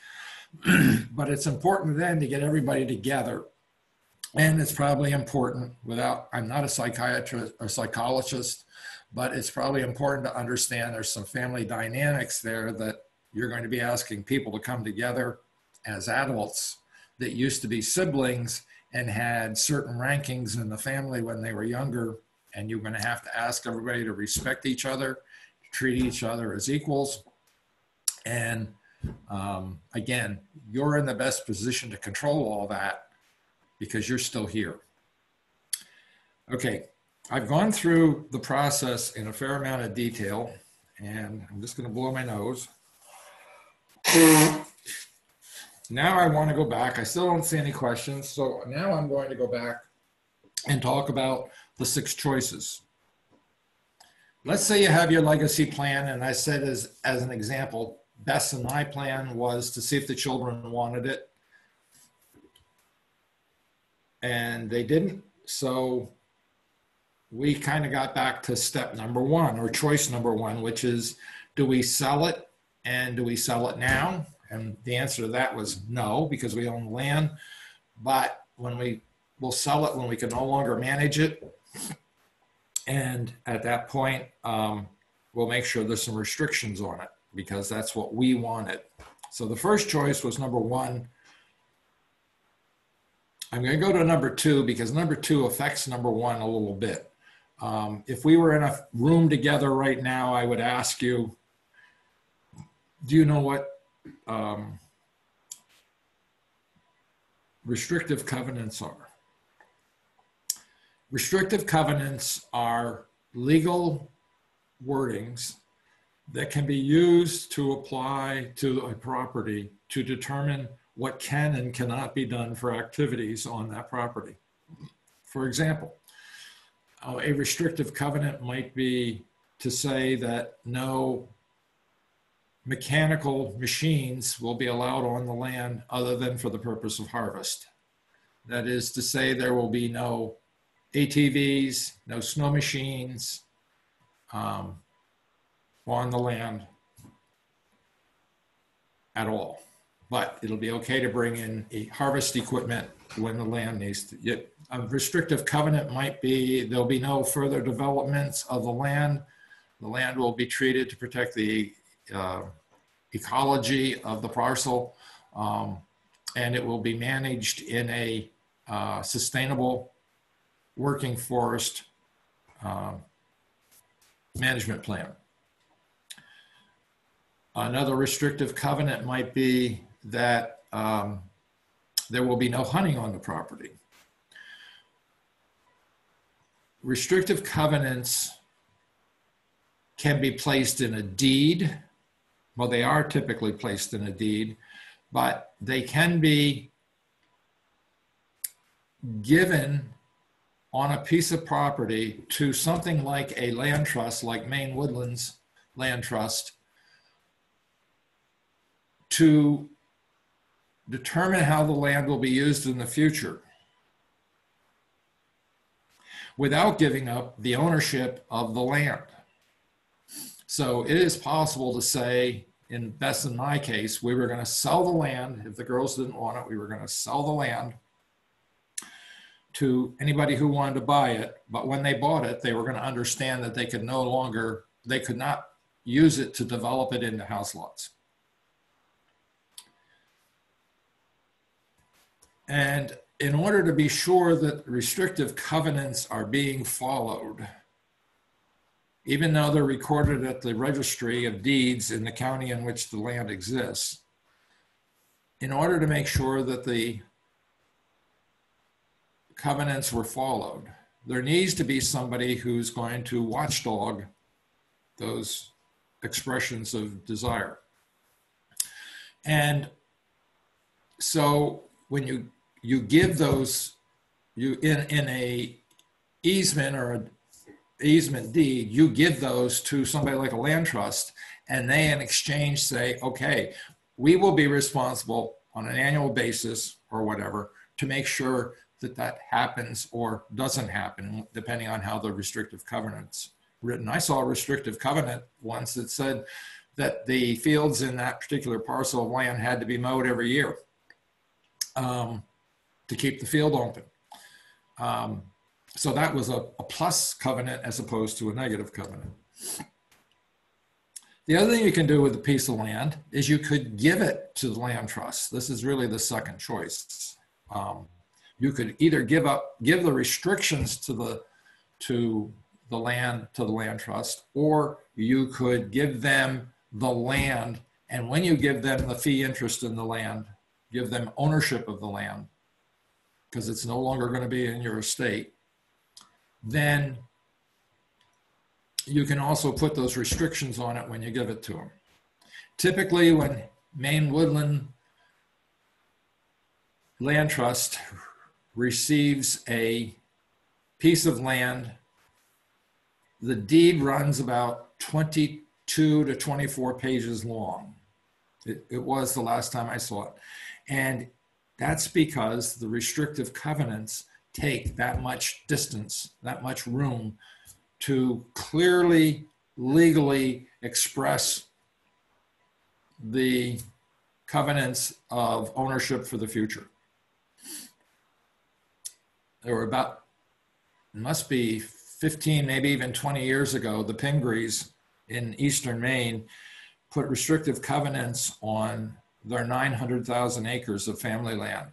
But it's important then to get everybody together. And it's probably important I'm not a psychiatrist or psychologist, but it's probably important to understand there's some family dynamics there that you're going to be asking people to come together as adults that used to be siblings and had certain rankings in the family when they were younger. And you're going to have to ask everybody to respect each other, treat each other as equals. And again, you're in the best position to control all that because you're still here. Okay, I've gone through the process in a fair amount of detail, and I'm just going to blow my nose. Now I want to go back. I still don't see any questions. So now I'm going to go back and talk about the 6 choices. Let's say you have your legacy plan, and I said as an example, Bess and my plan was to see if the children wanted it. And they didn't. So we kind of got back to step number 1, or choice number 1, which is, do we sell it, and do we sell it now? And the answer to that was no, because we own the land. But we'll sell it when we can no longer manage it. And at that point, we'll make sure there's some restrictions on it, because that's what we wanted. So the first choice was number 1. I'm going to go to number 2 because number 2 affects number 1 a little bit. If we were in a room together right now, I would ask you, do you know what restrictive covenants are? Restrictive covenants are legal wordings that can be used to apply to a property to determine what can and cannot be done for activities on that property. For example, a restrictive covenant might be to say that no mechanical machines will be allowed on the land other than for the purpose of harvest. That is to say there will be no ATVs, no snow machines on the land at all. But it'll be okay to bring in a harvest equipment when the land needs to. A restrictive covenant might be there'll be no further developments of the land. The land will be treated to protect the ecology of the parcel, and it will be managed in a sustainable working forest management plan. Another restrictive covenant might be that there will be no hunting on the property. Restrictive covenants can be placed in a deed. Well, they are typically placed in a deed, but they can be given on a piece of property to something like a land trust, like Maine Woodlands Land Trust, to determine how the land will be used in the future without giving up the ownership of the land. So it is possible to say, in Bess and my case, we were going to sell the land. If the girls didn't want it, we were going to sell the land to anybody who wanted to buy it. But when they bought it, they were going to understand that they could not use it to develop it into house lots. And in order to be sure that restrictive covenants are being followed, even though they're recorded at the registry of deeds in the county in which the land exists, in order to make sure that the covenants were followed, there needs to be somebody who's going to watchdog those expressions of desire. And so when you give those, in a easement or an easement deed, you give those to somebody like a land trust, and they in exchange say, okay, we will be responsible on an annual basis or whatever to make sure that that happens or doesn't happen, depending on how the restrictive covenant's written. I saw a restrictive covenant once that said that the fields in that particular parcel of land had to be mowed every year to keep the field open. So that was a plus covenant as opposed to a negative covenant. The other thing you can do with a piece of land is you could give it to the land trust. This is really the second choice. You could either give the restrictions to the land trust, or you could give them the land, and when you give them the fee interest in the land, give them ownership of the land, because it's no longer going to be in your estate, then you can also put those restrictions on it when you give it to them. Typically, when Maine Woodland Land Trust receives a piece of land, the deed runs about 22 to 24 pages long. It was the last time I saw it. And that's because the restrictive covenants take that much distance, that much room to clearly, legally express the covenants of ownership for the future. There were about, it must be 15, maybe even 20 years ago, the Pingrees in eastern Maine put restrictive covenants on their 900,000 acres of family land.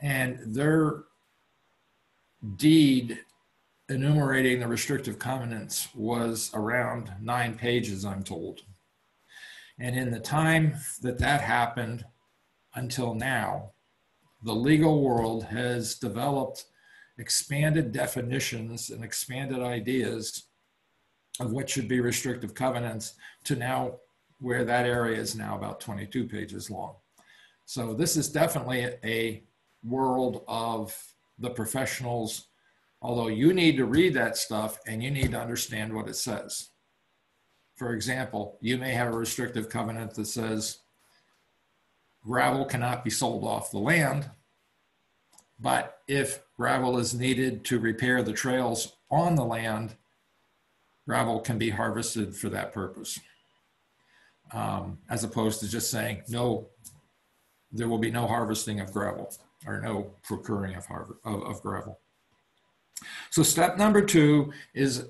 And their deed enumerating the restrictive covenants was around 9 pages, I'm told. And in the time that happened until now, the legal world has developed expanded definitions and expanded ideas of what should be restrictive covenants to now where that area is now about 22 pages long. So this is definitely a world of the professionals, although you need to read that stuff and you need to understand what it says. For example, you may have a restrictive covenant that says gravel cannot be sold off the land, but if gravel is needed to repair the trails on the land, gravel can be harvested for that purpose. As opposed to just saying, no, there will be no harvesting of gravel or no procuring of gravel. So step number 2 is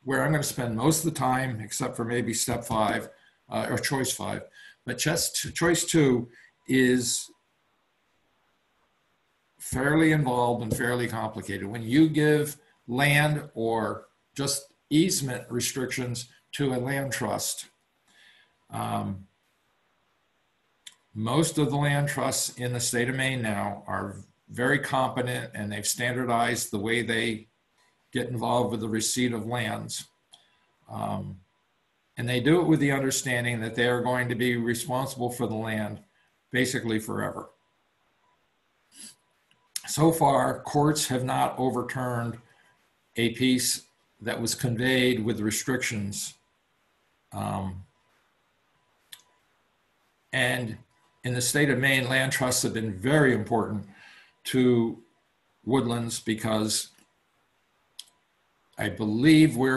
where I'm going to spend most of the time, except for maybe step 5 or choice 5. But just choice 2 is fairly involved and fairly complicated. When you give land or just easement restrictions to a land trust, most of the land trusts in the state of Maine now are very competent, and they've standardized the way they get involved with the receipt of lands. And they do it with the understanding that they are going to be responsible for the land basically forever. So far, courts have not overturned a piece that was conveyed with restrictions. And in the state of Maine, land trusts have been very important to woodlands because I believe we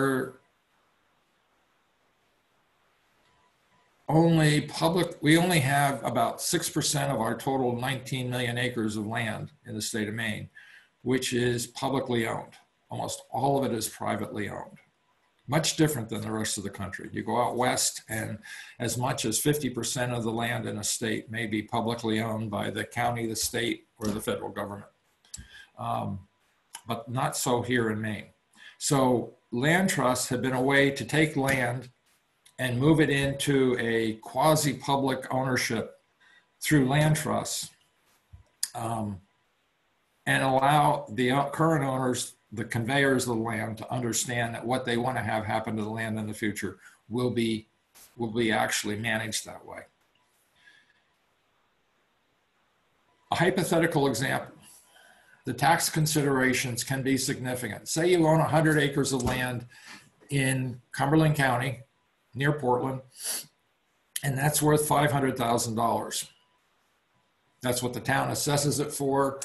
only have about 6% of our total 19 million acres of land in the state of Maine, which is publicly owned. Almost all of it is privately owned. Much different than the rest of the country. You go out west and as much as 50% of the land in a state may be publicly owned by the county, the state, or the federal government. But not so here in Maine. So land trusts have been a way to take land and move it into a quasi-public ownership through land trusts and allow the current owners the conveyors of the land to understand that what they want to have happen to the land in the future will be actually managed that way. A hypothetical example, the tax considerations can be significant. Say you own 100 acres of land in Cumberland County near Portland, and that's worth $500,000. That's what the town assesses it for.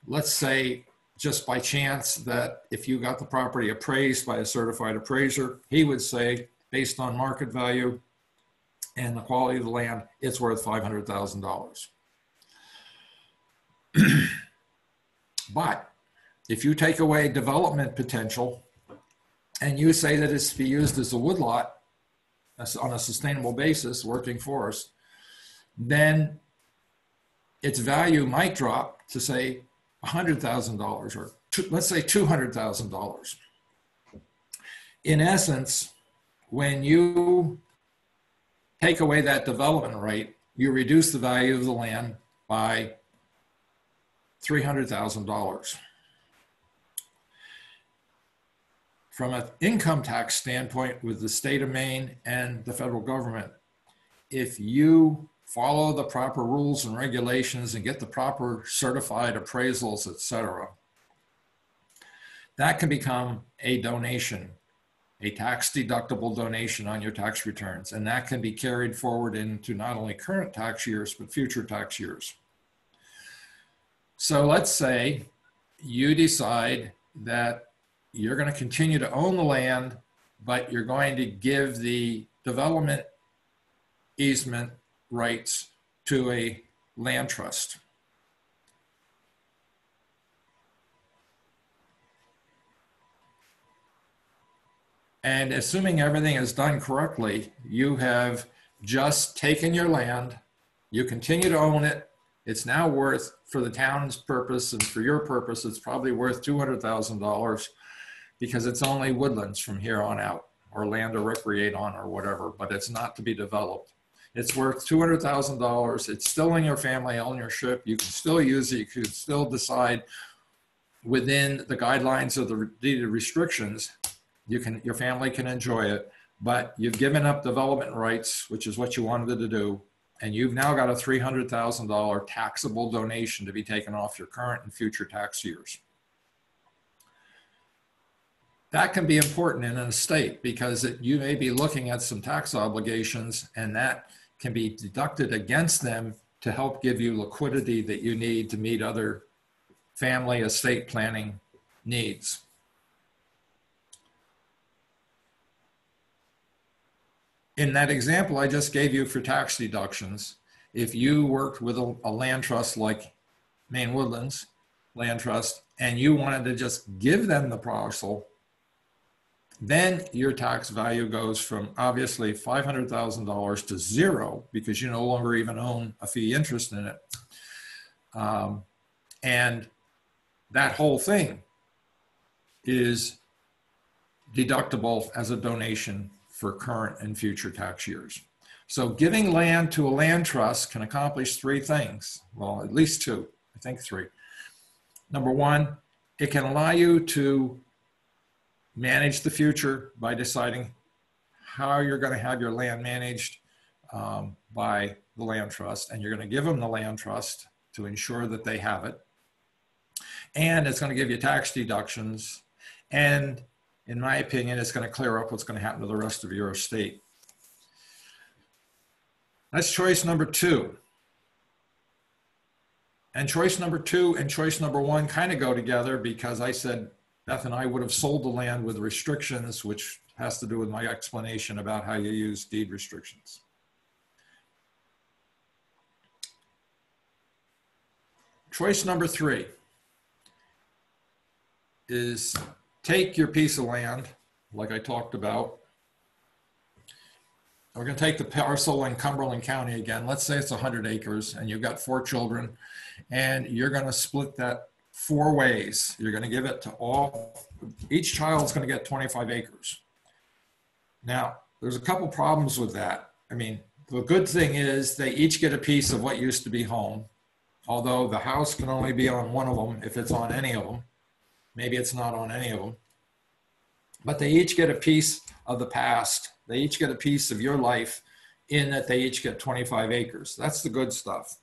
Let's say just by chance that if you got the property appraised by a certified appraiser, he would say, based on market value and the quality of the land, it's worth $500,000. But if you take away development potential and you say that it's to be used as a woodlot on a sustainable basis, working forest, then its value might drop to say $100,000 or let's say $200,000. In essence, when you take away that development rate, you reduce the value of the land by $300,000. From an income tax standpoint with the state of Maine and the federal government, if you follow the proper rules and regulations and get the proper certified appraisals, etc., that can become a donation, a tax deductible donation on your tax returns. And that can be carried forward into not only current tax years, but future tax years. So let's say you decide that you're going to continue to own the land, but you're going to give the development easement rights to a land trust. And assuming everything is done correctly, you have just taken your land, you continue to own it. It's now worth, for the town's purpose and for your purpose, it's probably worth $200,000 because it's only woodlands from here on out, or land to recreate on or whatever, but it's not to be developed. It's worth $200,000. It's still in your family ownership. You can still use it. You can still decide within the guidelines of the deeded restrictions, your family can enjoy it, but you've given up development rights, which is what you wanted to do. And you've now got a $300,000 taxable donation to be taken off your current and future tax years. That can be important in an estate because you may be looking at some tax obligations, and that can be deducted against them to help give you liquidity that you need to meet other family estate planning needs. In that example I just gave you for tax deductions, if you worked with a land trust like Maine Woodlands Land Trust and you wanted to just give them the parcel, then your tax value goes from obviously $500,000 to zero because you no longer even own a fee interest in it. And that whole thing is deductible as a donation for current and future tax years. So giving land to a land trust can accomplish three things. Well, at least two, I think three. Number one, it can allow you to manage the future by deciding how you're going to have your land managed by the land trust, and you're going to give them the land trust to ensure that they have it. And it's going to give you tax deductions, and in my opinion, it's going to clear up what's going to happen to the rest of your estate. That's choice number two. And choice number two and choice number one kind of go together because I said Beth and I would have sold the land with restrictions, which has to do with my explanation about how you use deed restrictions. Choice number three is take your piece of land, like I talked about. We're going to take the parcel in Cumberland County again. Let's say it's 100 acres and you've got 4 children and you're going to split that 4 ways. You're going to give it to each child's going to get 25 acres. Now, there's a couple problems with that. I mean, the good thing is they each get a piece of what used to be home, although the house can only be on one of them if it's on any of them. Maybe it's not on any of them. But they each get a piece of the past. They each get a piece of your life in that they each get 25 acres. That's the good stuff.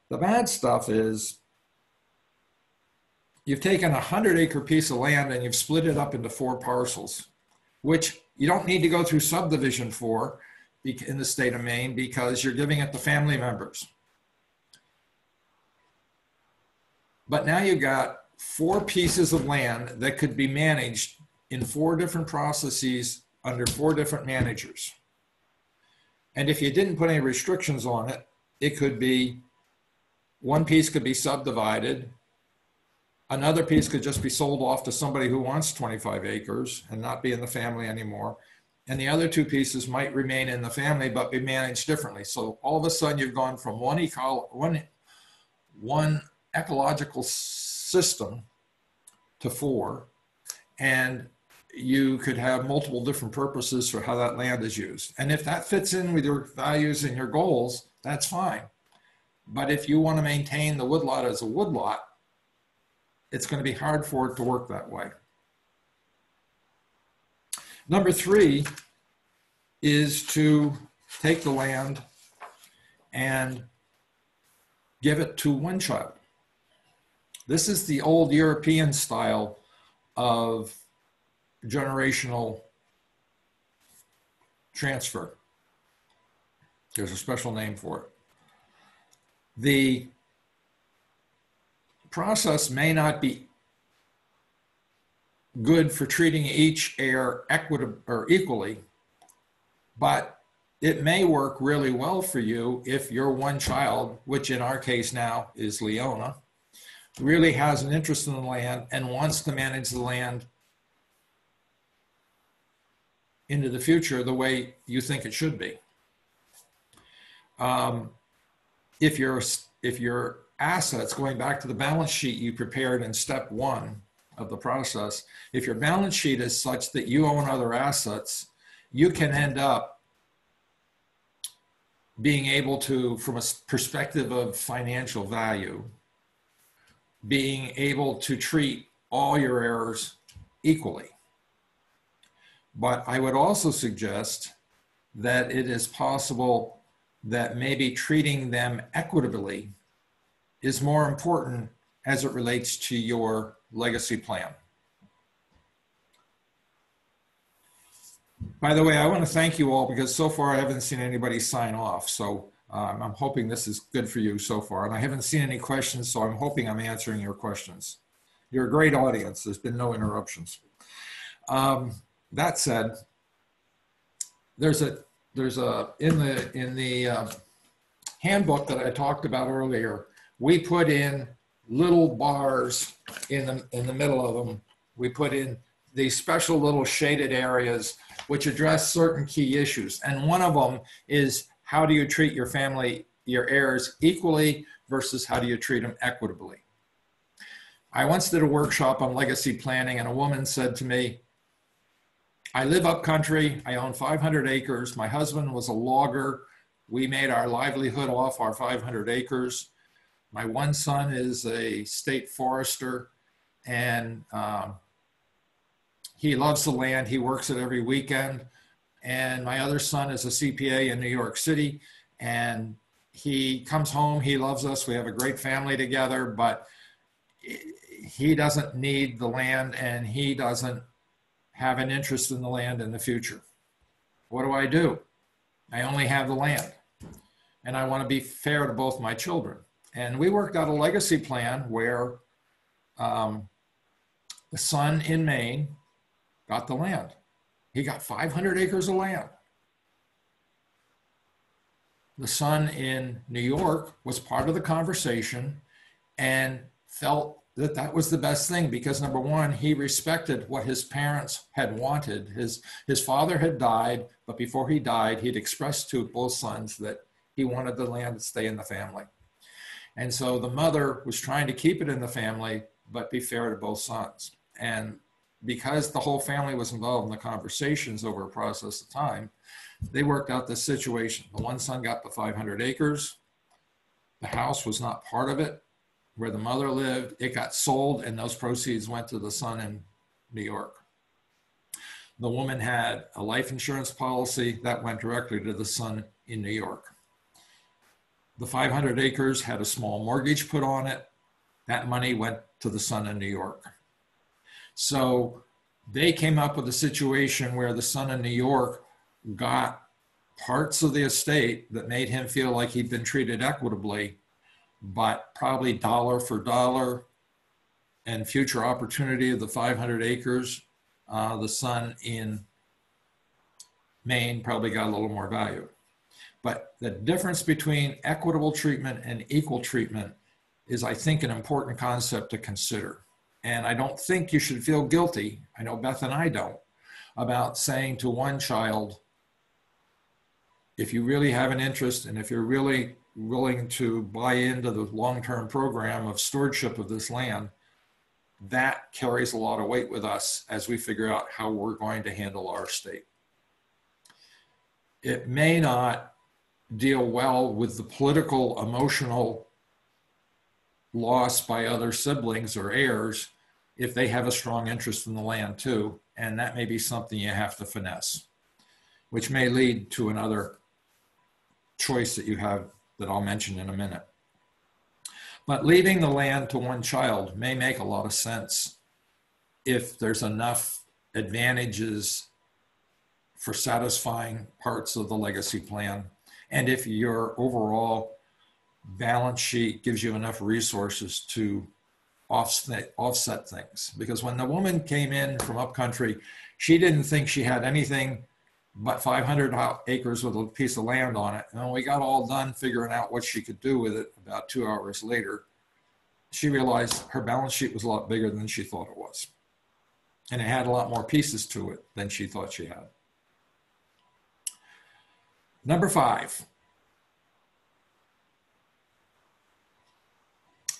The bad stuff is you've taken a 100-acre piece of land and you've split it up into 4 parcels, which you don't need to go through subdivision for in the state of Maine because you're giving it to family members. But now you've got 4 pieces of land that could be managed in 4 different processes under 4 different managers. And if you didn't put any restrictions on it, it could be, one piece could be subdivided, another piece could just be sold off to somebody who wants 25 acres and not be in the family anymore. And the other 2 pieces might remain in the family, but be managed differently. So all of a sudden you've gone from one ecological system to 4, and you could have multiple different purposes for how that land is used. And if that fits in with your values and your goals, that's fine. But if you want to maintain the woodlot as a woodlot, it's going to be hard for it to work that way. Number 3 is to take the land and give it to one child. This is the old European style of generational transfer. There's a special name for it. The process may not be good for treating each heir equally, but it may work really well for you if your one child, which in our case now is Leona, really has an interest in the land and wants to manage the land into the future the way you think it should be. If your assets, going back to the balance sheet you prepared in step 1 of the process, if your balance sheet is such that you own other assets, you can end up being able to, from a perspective of financial value, being able to treat all your heirs equally. But I would also suggest that it is possible that maybe treating them equitably is more important as it relates to your legacy plan. By the way, I want to thank you all because so far I haven't seen anybody sign off. So I'm hoping this is good for you so far. And I haven't seen any questions, so I'm hoping I'm answering your questions. You're a great audience. There's been no interruptions. That said, there's a in the handbook that I talked about earlier, we put in little bars in the middle of them. We put in these special little shaded areas which address certain key issues. And one of them is, how do you treat your family, your heirs equally versus how do you treat them equitably? I once did a workshop on legacy planning and a woman said to me, I live up country, I own 500 acres. My husband was a logger. We made our livelihood off our 500 acres. My one son is a state forester and he loves the land. He works it every weekend. And my other son is a CPA in New York City and he comes home, he loves us. We have a great family together, but he doesn't need the land and he doesn't have an interest in the land in the future. What do? I only have the land and I want to be fair to both my children. And we worked out a legacy plan where the son in Maine got the land. He got 500 acres of land. The son in New York was part of the conversation and felt that that was the best thing because number one, he respected what his parents had wanted. His father had died, but before he died, he'd expressed to both sons that he wanted the land to stay in the family. And so the mother was trying to keep it in the family, but be fair to both sons. And because the whole family was involved in the conversations over a process of time, they worked out this situation. The one son got the 500 acres. The house was not part of it. where the mother lived. It got sold, and those proceeds went to the son in New York. The woman had a life insurance policy that went directly to the son in New York. The 500 acres had a small mortgage put on it. That money went to the son in New York. So they came up with a situation where the son in New York got parts of the estate that made him feel like he'd been treated equitably, but probably dollar for dollar and future opportunity of the 500 acres, the son in Maine probably got a little more value. But the difference between equitable treatment and equal treatment is, I think, an important concept to consider. And I don't think you should feel guilty, I know Beth and I don't, about saying to one child, if you really have an interest and if you're really willing to buy into the long-term program of stewardship of this land, that carries a lot of weight with us as we figure out how we're going to handle our estate. It may not deal well with the political, emotional loss by other siblings or heirs if they have a strong interest in the land too, and that may be something you have to finesse, which may lead to another choice that you have that I'll mention in a minute. But leaving the land to one child may make a lot of sense if there's enough advantages for satisfying parts of the legacy plan, and if your overall balance sheet gives you enough resources to offset things. Because when the woman came in from upcountry, she didn't think she had anything but 500 acres with a piece of land on it. And when we got all done figuring out what she could do with it about 2 hours later, she realized her balance sheet was a lot bigger than she thought it was. And it had a lot more pieces to it than she thought she had. Number 5.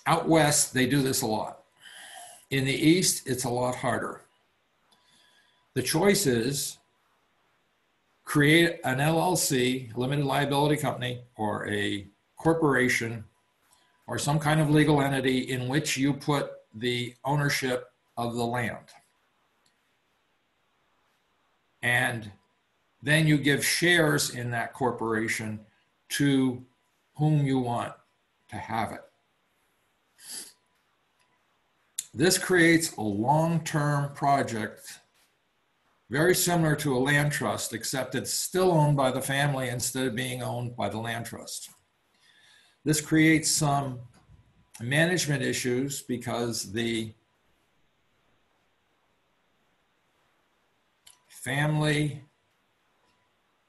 Out west, they do this a lot. In the east, it's a lot harder. The choice is create an LLC, limited liability company, or a corporation, or some kind of legal entity in which you put the ownership of the land. And then you give shares in that corporation to whom you want to have it. This creates a long-term project very similar to a land trust, except it's still owned by the family instead of being owned by the land trust. This creates some management issues because the family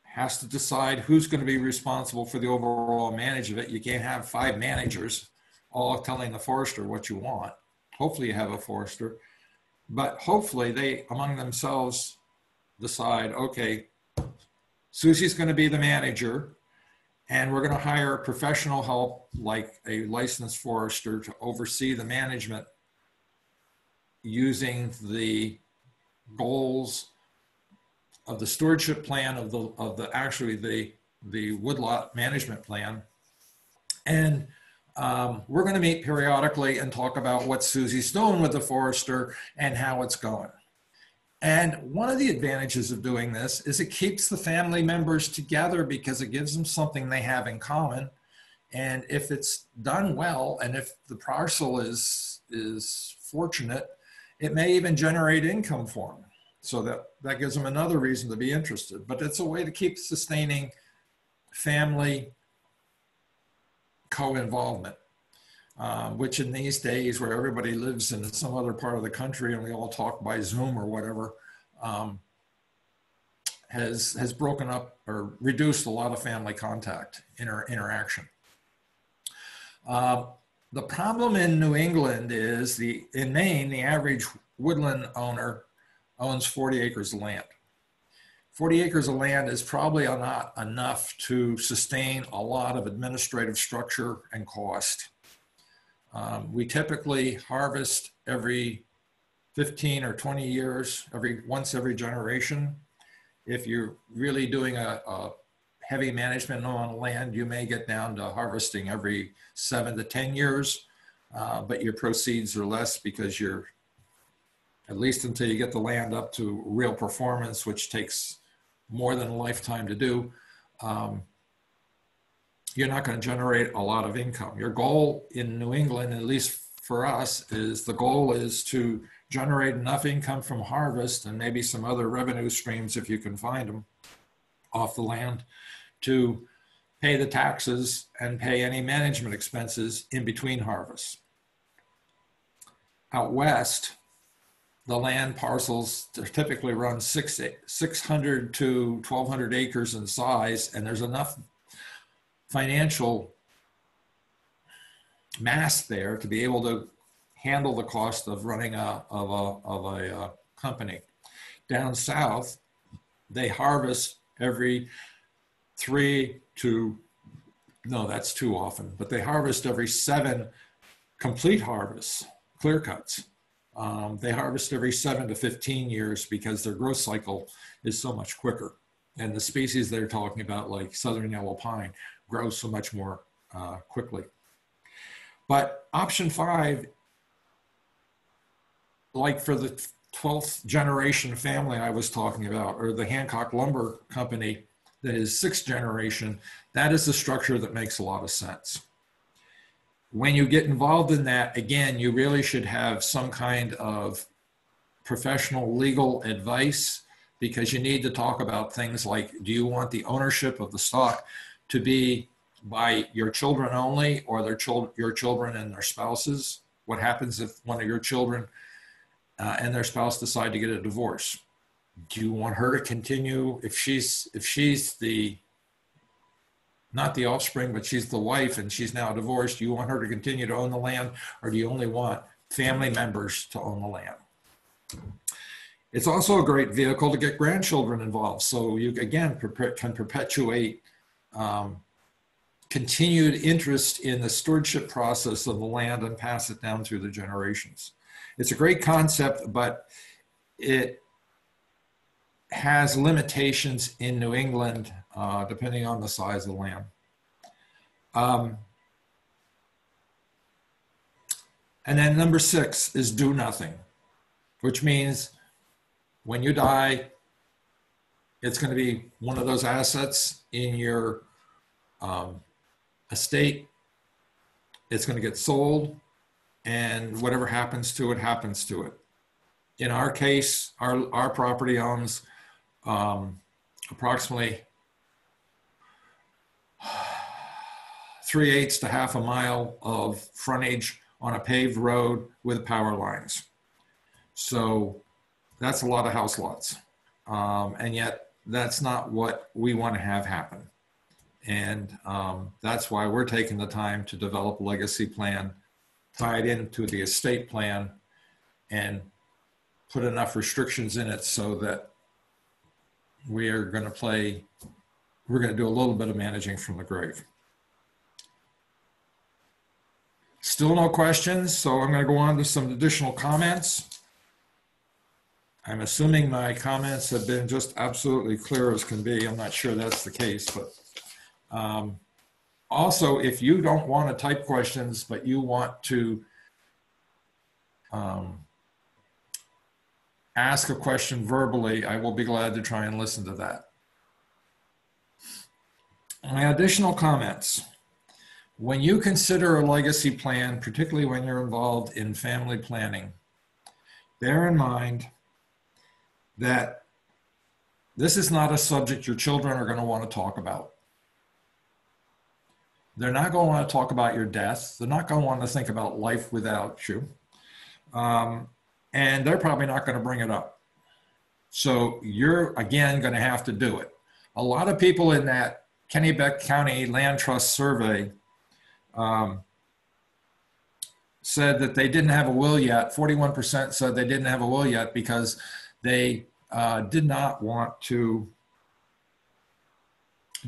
has to decide who's going to be responsible for the overall management of it. You can't have 5 managers all telling the forester what you want. Hopefully you have a forester, but hopefully they among themselves decide, okay, Susie's going to be the manager, and we're going to hire professional help like a licensed forester to oversee the management using the goals of the stewardship plan of the woodlot management plan. And we're going to meet periodically and talk about what Susie's doing with the forester and how it's going. And one of the advantages of doing this is it keeps the family members together because it gives them something they have in common. And if it's done well, and if the parcel is fortunate, it may even generate income for them. So that gives them another reason to be interested. But it's a way to keep sustaining family co-involvement, which in these days where everybody lives in some other part of the country and we all talk by Zoom or whatever, has broken up or reduced a lot of family contact, interaction. The problem in New England is in Maine, the average woodland owner owns 40 acres of land. 40 acres of land is probably not enough to sustain a lot of administrative structure and cost. We typically harvest every 15 or 20 years, once every generation. If you're really doing a heavy management on land, you may get down to harvesting every 7 to 10 years. but your proceeds are less because you're, at least until you get the land up to real performance, which takes more than a lifetime to do, you're not going to generate a lot of income. Your goal in New England, at least for us, is the goal is to generate enough income from harvest and maybe some other revenue streams, if you can find them, off the land, to pay the taxes and pay any management expenses in between harvests. Out west, the land parcels typically run 600 to 1,200 acres in size, and there's enough financial mass there to be able to handle the cost of running a company. Down south, they harvest every 3 to, no, that's too often, but they harvest every 7 complete harvests, clear cuts. They harvest every 7 to 15 years because their growth cycle is so much quicker. And the species they're talking about, like southern yellow pine, grows so much more quickly. But option 5, like for the 12th generation family I was talking about, or the Hancock Lumber Company that is 6th generation, that is the structure that makes a lot of sense. When you get involved in that, again, you really should have some kind of professional legal advice, because you need to talk about things like, do you want the ownership of the stock to be by your children only, or your children and their spouses? What happens if one of your children and their spouse decide to get a divorce? Do you want her to continue, if she's the, not the offspring, but she's the wife and she's now divorced, do you want her to continue to own the land, or do you only want family members to own the land? It's also a great vehicle to get grandchildren involved. So you, again, can perpetuate continued interest in the stewardship process of the land and pass it down through the generations. It's a great concept, but it has limitations in New England, depending on the size of the land. And then number 6 is do nothing, which means when you die, it's going to be one of those assets in your estate. It's going to get sold, and whatever happens to it, happens to it. In our case, our property owns approximately 3/8 to half a mile of frontage on a paved road with power lines. So that's a lot of house lots. And yet that's not what we want to have happen. And that's why we're taking the time to develop a legacy plan, tie it into the estate plan, and put enough restrictions in it so that we're going to do a little bit of managing from the grave. Still no questions, so I'm going to go on to some additional comments. I'm assuming my comments have been just absolutely clear as can be. I'm not sure that's the case, but also, if you don't want to type questions, but you want to ask a question verbally, I will be glad to try and listen to that. My additional comments. When you consider a legacy plan, particularly when you're involved in family planning, bear in mind that this is not a subject your children are going to want to talk about. They're not going to want to talk about your death. They're not going to want to think about life without you. And they're probably not going to bring it up. So you're, again, going to have to do it. A lot of people in that Kennebec County Land Trust survey said that they didn't have a will yet. 41% said they didn't have a will yet because they did not want to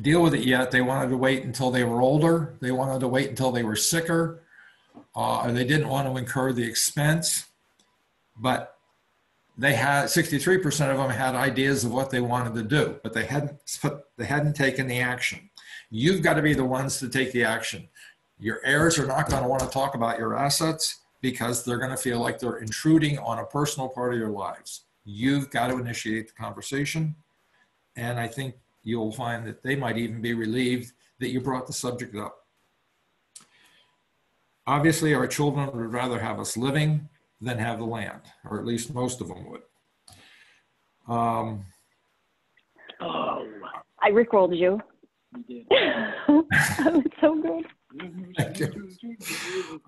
deal with it yet. They wanted to wait until they were older. They wanted to wait until they were sicker. Or they didn't want to incur the expense. But they had 63% of them had ideas of what they wanted to do, but they hadn't taken the action. You've got to be the ones to take the action. Your heirs are not going to want to talk about your assets because they're going to feel like they're intruding on a personal part of your lives. You've got to initiate the conversation. And I think you'll find that they might even be relieved that you brought the subject up. Obviously, our children would rather have us living than have the land, or at least most of them would. I rickrolled you. You did. That was so good. Thank you.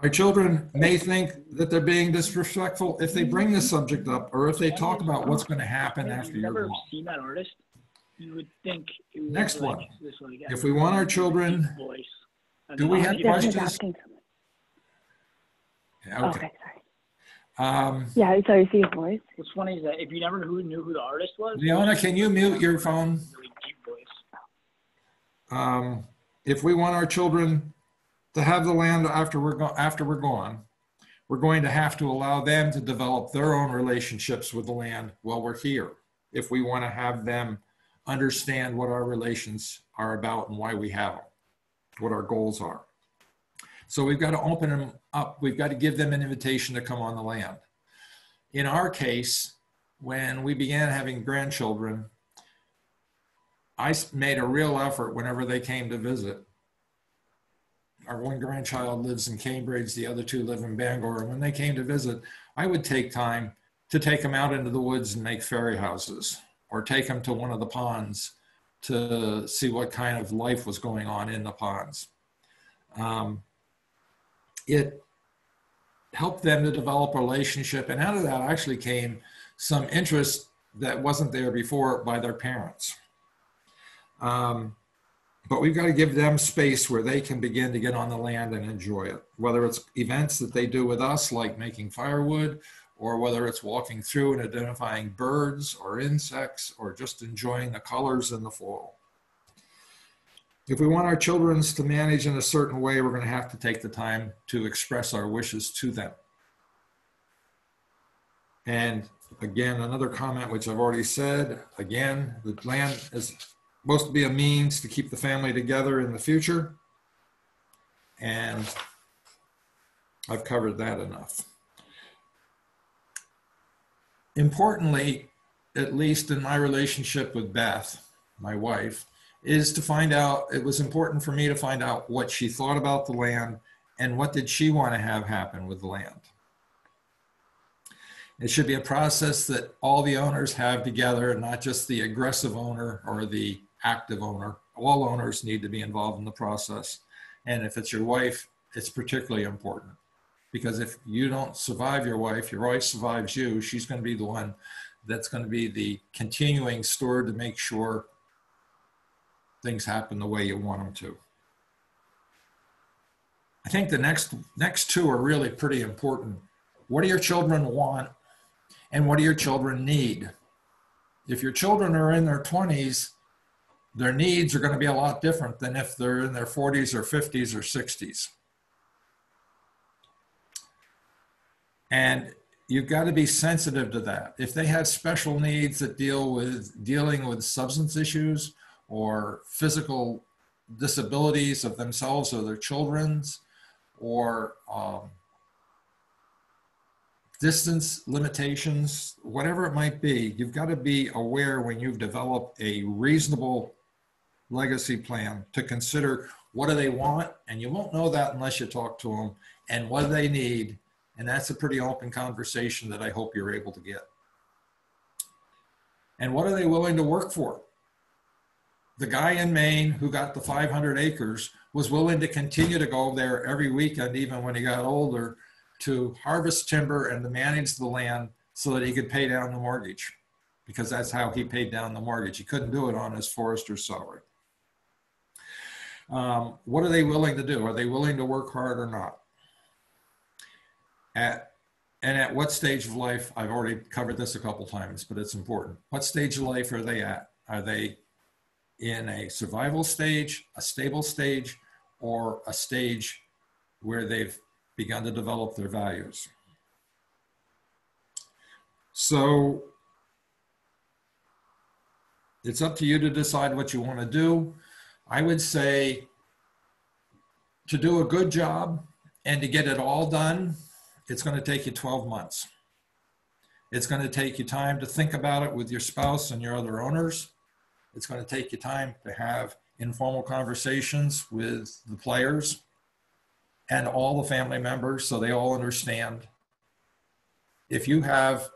Our children may think that they're being disrespectful if they bring this subject up or if they talk about what's going to happen If after you've you're never gone. seen that artist, you would think it was Next like one. this, like, If we want our children, voice. And do we then have he- Yeah, he's questions? asking something. Yeah, Okay, sorry. Um, Yeah, sorry, see his voice. What's funny is that if you never knew who the artist was, Leona, can you mute your phone? really deep voice. If we want our children to have the land after we're gone, we're going to have to allow them to develop their own relationships with the land while we're here. If we want to have them understand what our relations are about and why we have them, what our goals are. So we've got to open them up. We've got to give them an invitation to come on the land. In our case, when we began having grandchildren, I made a real effort whenever they came to visit. Our one grandchild lives in Cambridge, the other two live in Bangor. And when they came to visit, I would take time to take them out into the woods and make fairy houses, or take them to one of the ponds to see what kind of life was going on in the ponds. It helped them to develop a relationship, and out of that actually came some interest that wasn't there before by their parents. But we've got to give them space where they can begin to get on the land and enjoy it, whether it's events that they do with us, like making firewood, or whether it's walking through and identifying birds or insects, or just enjoying the colors in the fall. If we want our children to manage in a certain way, we're going to have to take the time to express our wishes to them. And again, another comment, which I've already said, again, the land is supposed to be a means to keep the family together in the future. And I've covered that enough. Importantly, at least in my relationship with Beth, my wife, is to find out, it was important for me to find out what she thought about the land and what did she want to have happen with the land. It should be a process that all the owners have together, not just the aggressive owner or the active owner. All owners need to be involved in the process. And if it's your wife, it's particularly important, because if you don't survive your wife survives you. She's going to be the one that's going to be the continuing steward to make sure things happen the way you want them to. I think the next two are really pretty important. What do your children want, and what do your children need? If your children are in their 20s, their needs are going to be a lot different than if they're in their 40s or 50s or 60s. And you've got to be sensitive to that. If they have special needs that dealing with substance issues or physical disabilities of themselves or their children's, or distance limitations, whatever it might be, you've got to be aware when you've developed a reasonable legacy plan to consider what do they want, and you won't know that unless you talk to them, and what do they need. And that's a pretty open conversation that I hope you're able to get. And what are they willing to work for? The guy in Maine who got the 500 acres was willing to continue to go there every weekend, even when he got older, to harvest timber and to manage the land so that he could pay down the mortgage, because that's how he paid down the mortgage. He couldn't do it on his forester's salary. What are they willing to do? Are they willing to work hard or not? And at what stage of life, I've already covered this a couple times, but it's important. What stage of life are they at? Are they in a survival stage, a stable stage, or a stage where they've begun to develop their values? So it's up to you to decide what you want to do. I would say to do a good job and to get it all done, it's going to take you 12 months. It's going to take you time to think about it with your spouse and your other owners. It's going to take you time to have informal conversations with the players and all the family members so they all understand. If you have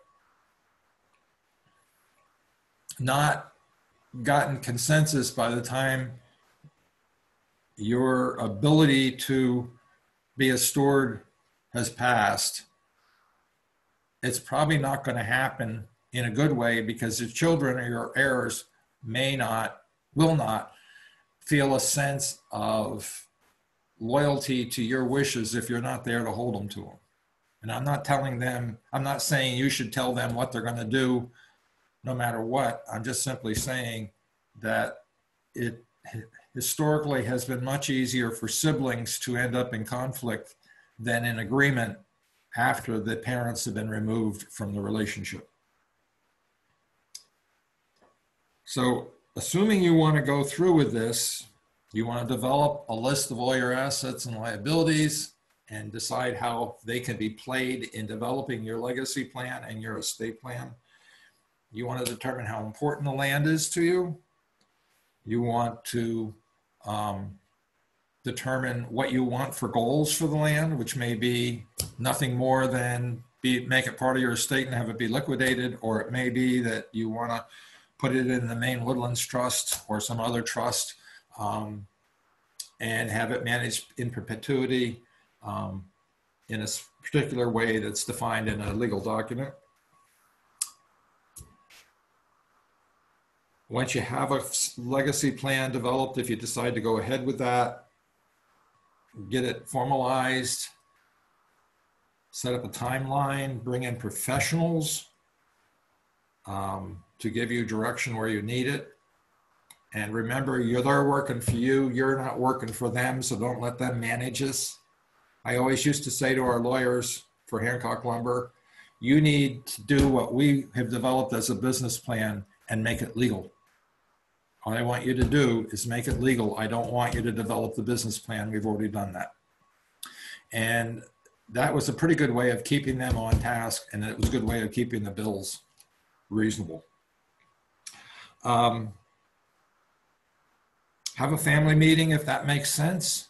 not gotten consensus by the time your ability to be a steward has passed, it's probably not going to happen in a good way, because your children or your heirs will not feel a sense of loyalty to your wishes if you're not there to hold them to them. And I'm not saying you should tell them what they're going to do no matter what. I'm just simply saying that it historically has been much easier for siblings to end up in conflict than in agreement after the parents have been removed from the relationship. So assuming you want to go through with this, you want to develop a list of all your assets and liabilities and decide how they can be played in developing your legacy plan and your estate plan. You want to determine how important the land is to you. You want to determine what you want for goals for the land, which may be nothing more than make it part of your estate and have it be liquidated, or it may be that you want to put it in the Maine Woodlands Trust or some other trust and have it managed in perpetuity in a particular way that's defined in a legal document. Once you have a legacy plan developed, if you decide to go ahead with that, get it formalized, set up a timeline, bring in professionals to give you direction where you need it. And remember, they're working for you, you're not working for them, so don't let them manage this. I always used to say to our lawyers for Hancock Lumber, you need to do what we have developed as a business plan and make it legal. All I want you to do is make it legal. I don't want you to develop the business plan. We've already done that. And that was a pretty good way of keeping them on task, and it was a good way of keeping the bills reasonable. Have a family meeting if that makes sense.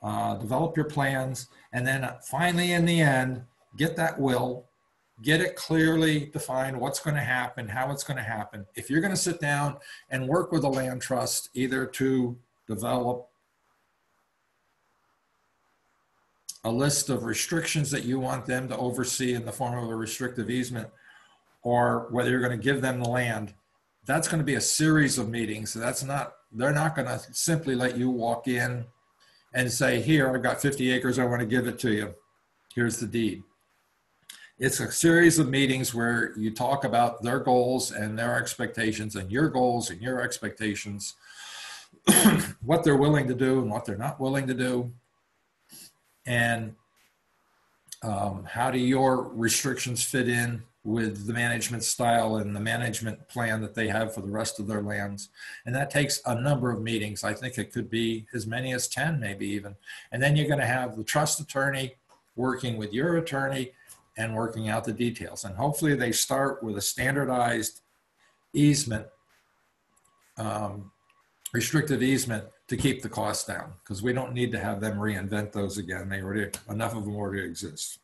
Develop your plans, and then finally in the end, get that will, get it clearly defined what's going to happen, how it's going to happen. If you're going to sit down and work with a land trust, either to develop a list of restrictions that you want them to oversee in the form of a restrictive easement, or whether you're going to give them the land, that's going to be a series of meetings. So they're not going to simply let you walk in and say, here, I've got 50 acres, I want to give it to you. Here's the deed. It's a series of meetings where you talk about their goals and their expectations and your goals and your expectations, what they're willing to do and what they're not willing to do, and how do your restrictions fit in with the management style and the management plan that they have for the rest of their lands. And that takes a number of meetings. I think it could be as many as 10, maybe even. And then you're going to have the trust attorney working with your attorney and working out the details. And hopefully they start with a standardized easement, restrictive easement, to keep the costs down, because we don't need to have them reinvent those again. Enough of them already exist.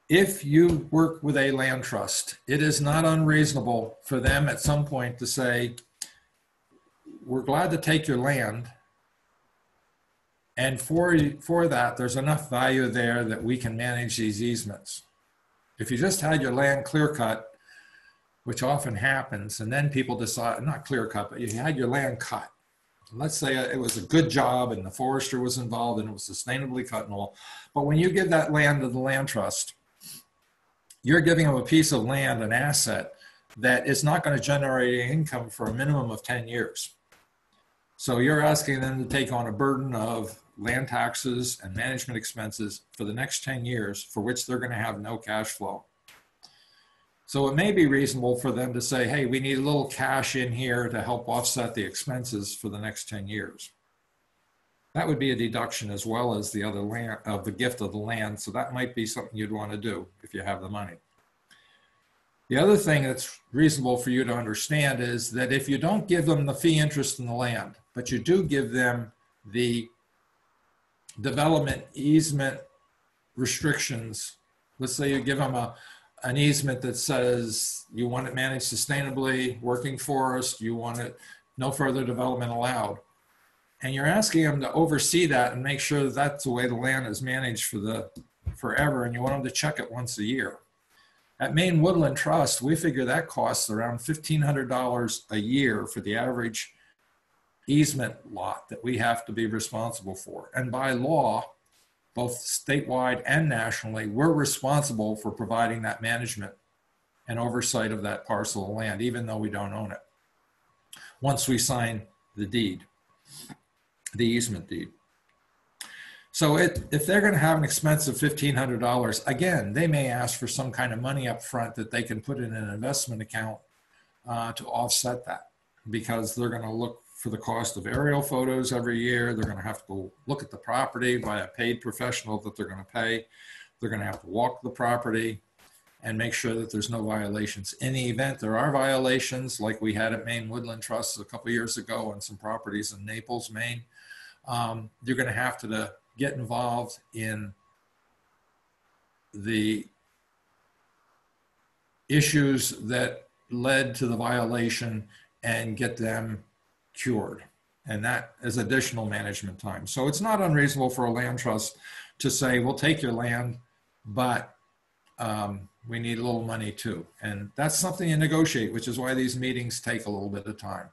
If you work with a land trust, it is not unreasonable for them at some point to say, we're glad to take your land, and for that, there's enough value there that we can manage these easements. If you just had your land clear cut, which often happens, and then people decide, not clear cut, but you had your land cut. Let's say it was a good job and the forester was involved and it was sustainably cut and all. But when you give that land to the land trust, you're giving them a piece of land, an asset, that is not going to generate any income for a minimum of 10 years. So you're asking them to take on a burden of land taxes and management expenses for the next 10 years, for which they're going to have no cash flow. So it may be reasonable for them to say, hey, we need a little cash in here to help offset the expenses for the next 10 years. that would be a deduction as well as the other land of the gift of the land. So that might be something you'd want to do if you have the money. The other thing that's reasonable for you to understand is that if you don't give them the fee interest in the land, but you do give them the development easement restrictions, let's say you give them an easement that says you want it managed sustainably, working forest, you want it no further development allowed. And you're asking them to oversee that and make sure that that's the way the land is managed for forever, and you want them to check it once a year. At Maine Woodland Trust, we figure that costs around $1,500 a year for the average easement lot that we have to be responsible for. And by law, both statewide and nationally, we're responsible for providing that management and oversight of that parcel of land, even though we don't own it, once we sign the deed, the easement deed. So if they're going to have an expense of $1,500, again, they may ask for some kind of money up front that they can put in an investment account to offset that, because they're going to look for the cost of aerial photos every year. They're going to have to go look at the property by a paid professional that they're going to pay. They're going to have to walk the property and make sure that there's no violations. In the event there are violations, like we had at Maine Woodland Trust a couple of years ago on some properties in Naples, Maine, you're going to have to get involved in the issues that led to the violation and get them cured. And that is additional management time. So it's not unreasonable for a land trust to say, we'll take your land, but we need a little money too. And that's something you negotiate, which is why these meetings take a little bit of time.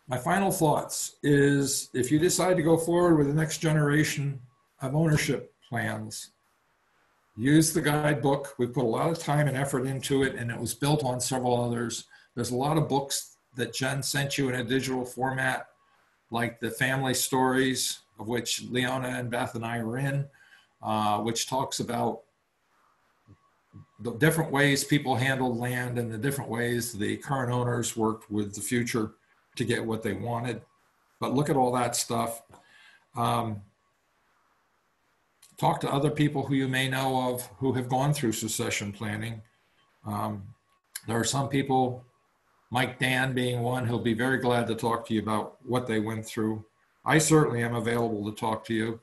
My final thoughts is, if you decide to go forward with the next generation of ownership plans, use the guidebook. We put a lot of time and effort into it, and it was built on several others. There's a lot of books that Jen sent you in a digital format, like the Family Stories, of which Leona and Beth and I were in, which talks about the different ways people handled land and the different ways the current owners worked with the future to get what they wanted. But look at all that stuff. Talk to other people who you may know of who have gone through succession planning. There are some people, Mike Dan being one, who'll be very glad to talk to you about what they went through. I certainly am available to talk to you.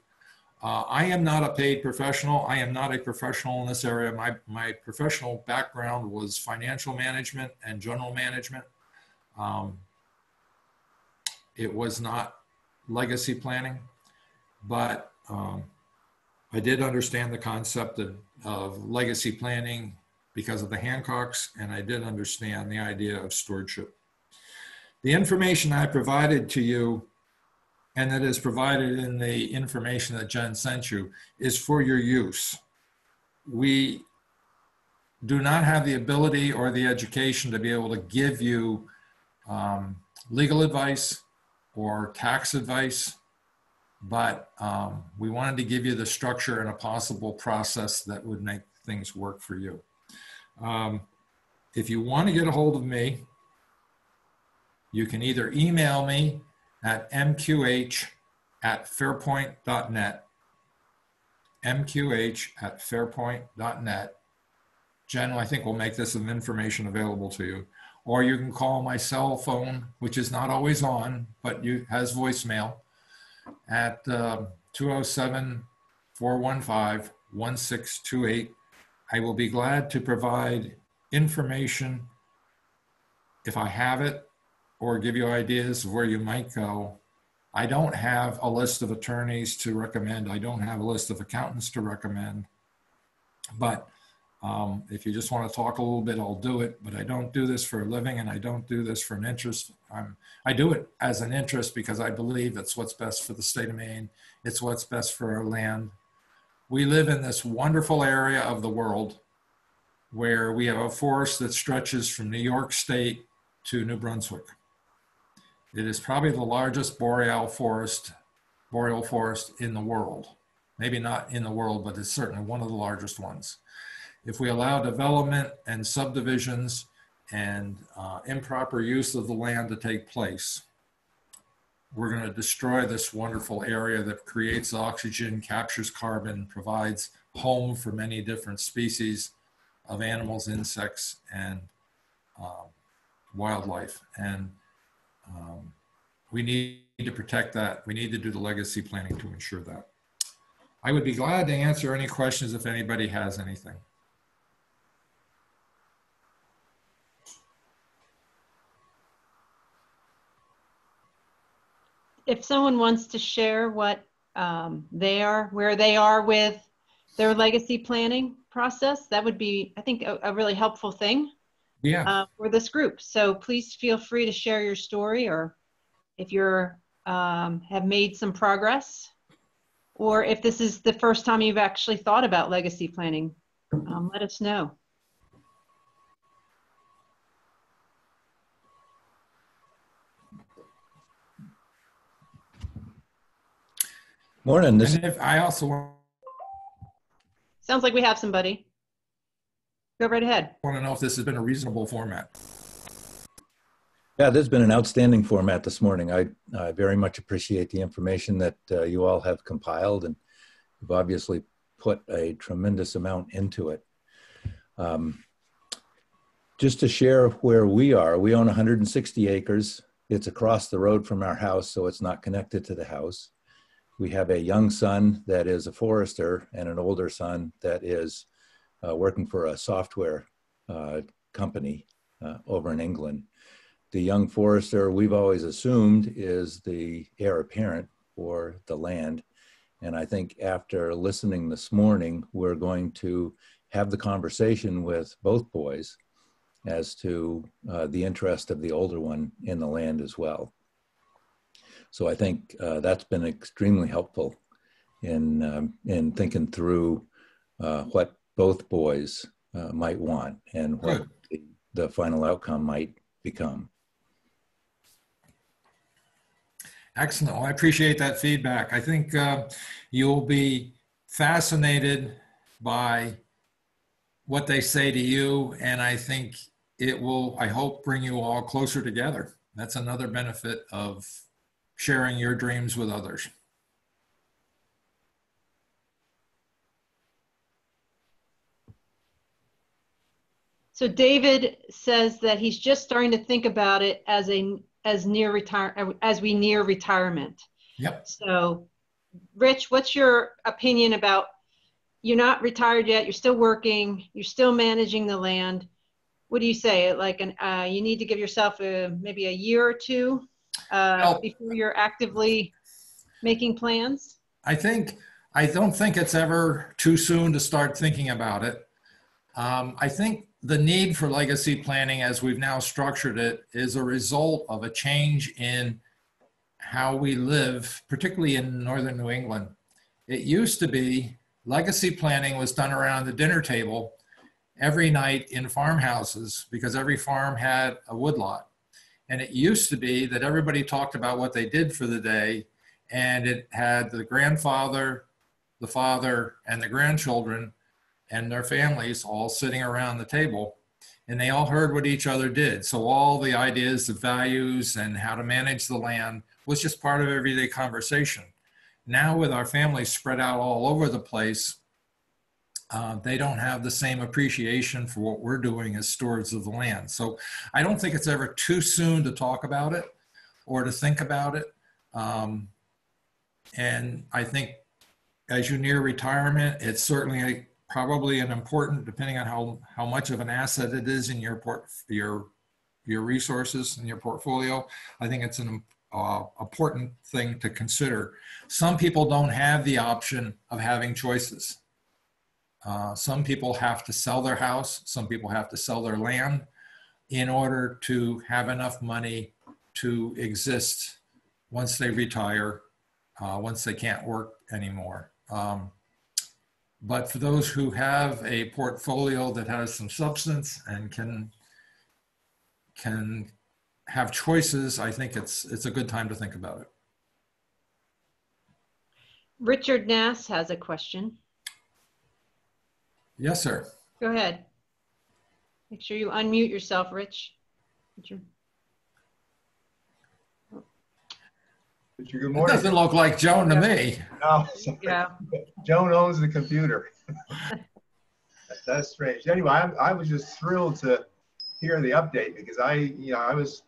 I am not a paid professional. I am not a professional in this area. My professional background was financial management and general management. It was not legacy planning, but I did understand the concept of legacy planning because of the Hancocks, and I did understand the idea of stewardship. The information I provided to you, and that is provided in the information that Jen sent you, is for your use. We do not have the ability or the education to be able to give you legal advice or tax advice, but we wanted to give you the structure and a possible process that would make things work for you. If you want to get a hold of me, you can either email me at mqh@fairpoint.net, mqh@fairpoint.net. Jen, I think, will make this information available to you. Or you can call my cell phone, which is not always on, but has voicemail, at 207-415-1628. I will be glad to provide information if I have it, or give you ideas of where you might go. I don't have a list of attorneys to recommend. I don't have a list of accountants to recommend. But if you just want to talk a little bit, I'll do it. But I don't do this for a living, and I don't do this for an interest. I do it as an interest because I believe it's what's best for the state of Maine. It's what's best for our land. We live in this wonderful area of the world where we have a forest that stretches from New York State to New Brunswick. It is probably the largest boreal forest in the world. Maybe not in the world, but it's certainly one of the largest ones. If we allow development and subdivisions and improper use of the land to take place, we're going to destroy this wonderful area that creates oxygen, captures carbon, provides home for many different species of animals, insects, and wildlife. And we need to protect that. We need to do the legacy planning to ensure that. I would be glad to answer any questions if anybody has anything. If someone wants to share what where they are with their legacy planning process, that would be, I think, a really helpful thing for this group. So please feel free to share your story, or if you're have made some progress, or if this is the first time you've actually thought about legacy planning, let us know. Morning. And if I also Sounds like we have somebody. Go right ahead. want to know if this has been a reasonable format. Yeah, this has been an outstanding format this morning. I very much appreciate the information that you all have compiled, and you've obviously put a tremendous amount into it. Just to share where we are, we own 160 acres. It's across the road from our house, so it's not connected to the house. We have a young son that is a forester and an older son that is working for a software company over in England. The young forester, we've always assumed, is the heir apparent for the land. And I think after listening this morning, we're going to have the conversation with both boys as to the interest of the older one in the land as well. So I think that's been extremely helpful in thinking through what both boys might want and what the final outcome might become. Excellent. Well, I appreciate that feedback. I think you'll be fascinated by what they say to you, and I think it will, I hope, bring you all closer together. That's another benefit of sharing your dreams with others. So David says that he's just starting to think about it as we near retirement. Yep. So Rich, what's your opinion about, you're not retired yet, you're still working, you're still managing the land. What do you say? Like you need to give yourself maybe a year or two before you're actively making plans? I don't think it's ever too soon to start thinking about it. I think the need for legacy planning as we've now structured it is a result of a change in how we live, particularly in northern New England. It used to be legacy planning was done around the dinner table every night in farmhouses because every farm had a woodlot. And it used to be that everybody talked about what they did for the day, and it had the grandfather, the father, and the grandchildren and their families all sitting around the table, and they all heard what each other did. So all the ideas, the values, and how to manage the land was just part of everyday conversation. Now with our families spread out all over the place, they don't have the same appreciation for what we're doing as stewards of the land. So I don't think it's ever too soon to talk about it or to think about it. And I think as you near retirement, it's certainly probably an important, depending on how much of an asset it is in your resources and your portfolio, I think it's an important thing to consider. Some people don't have the option of having choices. Some people have to sell their house. Some people have to sell their land in order to have enough money to exist once they retire, once they can't work anymore. But for those who have a portfolio that has some substance and can have choices, I think it's a good time to think about it. Richard Nass has a question. Yes, sir. Go ahead. Make sure you unmute yourself, Rich. Richard, good It morning. doesn't look like Joan to me. No, sorry. Yeah. Joan owns the computer. That's strange. Anyway, I was just thrilled to hear the update because I was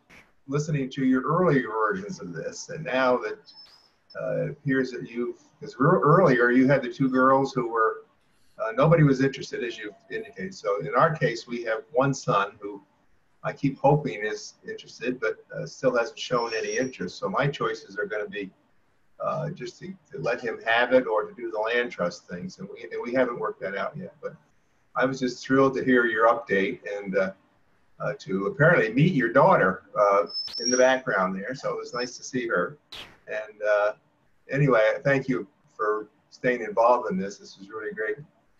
listening to your earlier versions of this, and now that it appears that because earlier you had the two girls who were, nobody was interested, as you indicated. So in our case, we have one son who I keep hoping is interested, but still hasn't shown any interest. So my choices are going to be just to let him have it or to do the land trust things. And we haven't worked that out yet. But I was just thrilled to hear your update and to apparently meet your daughter in the background there. So it was nice to see her. And anyway, thank you for staying involved in this. This was really great,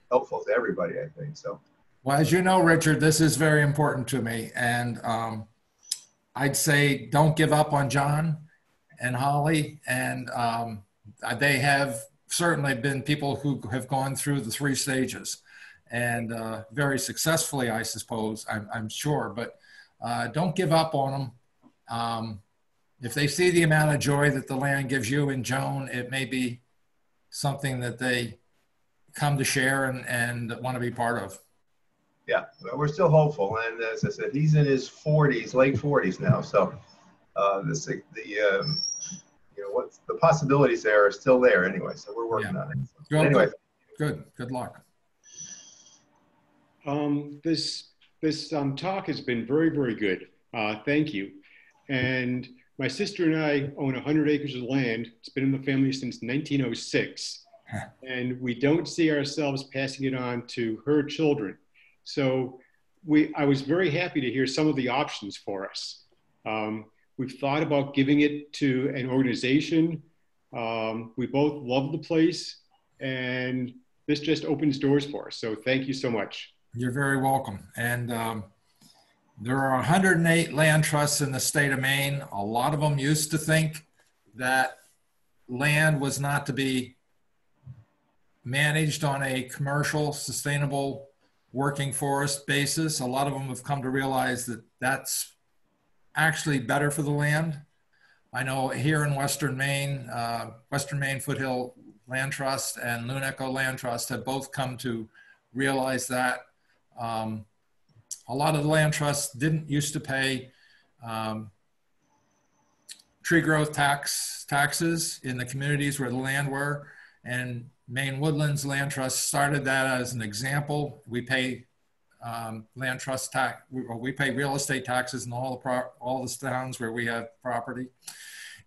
helpful to everybody, I think. So. Well, as you know, Richard, this is very important to me. And I'd say don't give up on John and Holly. And they have certainly been people who have gone through the 3 stages and very successfully, I suppose, I'm sure. But don't give up on them. If they see the amount of joy that the land gives you and Joan, it may be something that they come to share and want to be part of. Yeah, well, we're still hopeful, and as I said, he's in his 40s, late 40s now. So, the possibilities there are still there anyway. So we're working on it. So, anyway, good luck. This talk has been very, very good. Thank you. And my sister and I own 100 acres of land. It's been in the family since 1906, and we don't see ourselves passing it on to her children. So I was very happy to hear some of the options for us. We've thought about giving it to an organization. We both love the place, and this just opens doors for us. So thank you so much. You're very welcome. And there are 108 land trusts in the state of Maine. A lot of them used to think that land was not to be managed on a commercial, sustainable working forest basis. A lot of them have come to realize that that's actually better for the land. I know here in Western Maine Foothill Land Trust and Loon Echo Land Trust have both come to realize that. A lot of the land trusts didn't used to pay tree growth taxes in the communities where the land were, and Maine Woodlands Land Trust started that as an example. We pay land trust tax, we pay real estate taxes in all the towns where we have property,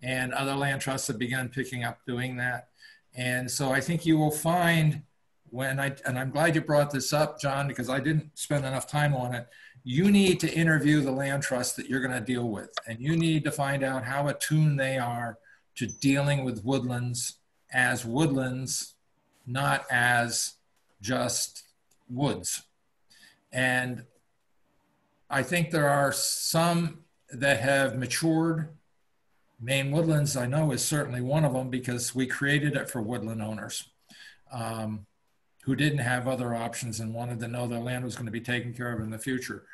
and other land trusts have begun picking up doing that. And so I think you will find and I'm glad you brought this up, John, because I didn't spend enough time on it. You need to interview the land trust that you're going to deal with, and you need to find out how attuned they are to dealing with woodlands as woodlands, not as just woods. And I think there are some that have matured. Maine Woodlands, I know, is certainly one of them because we created it for woodland owners who didn't have other options and wanted to know their land was going to be taken care of in the future.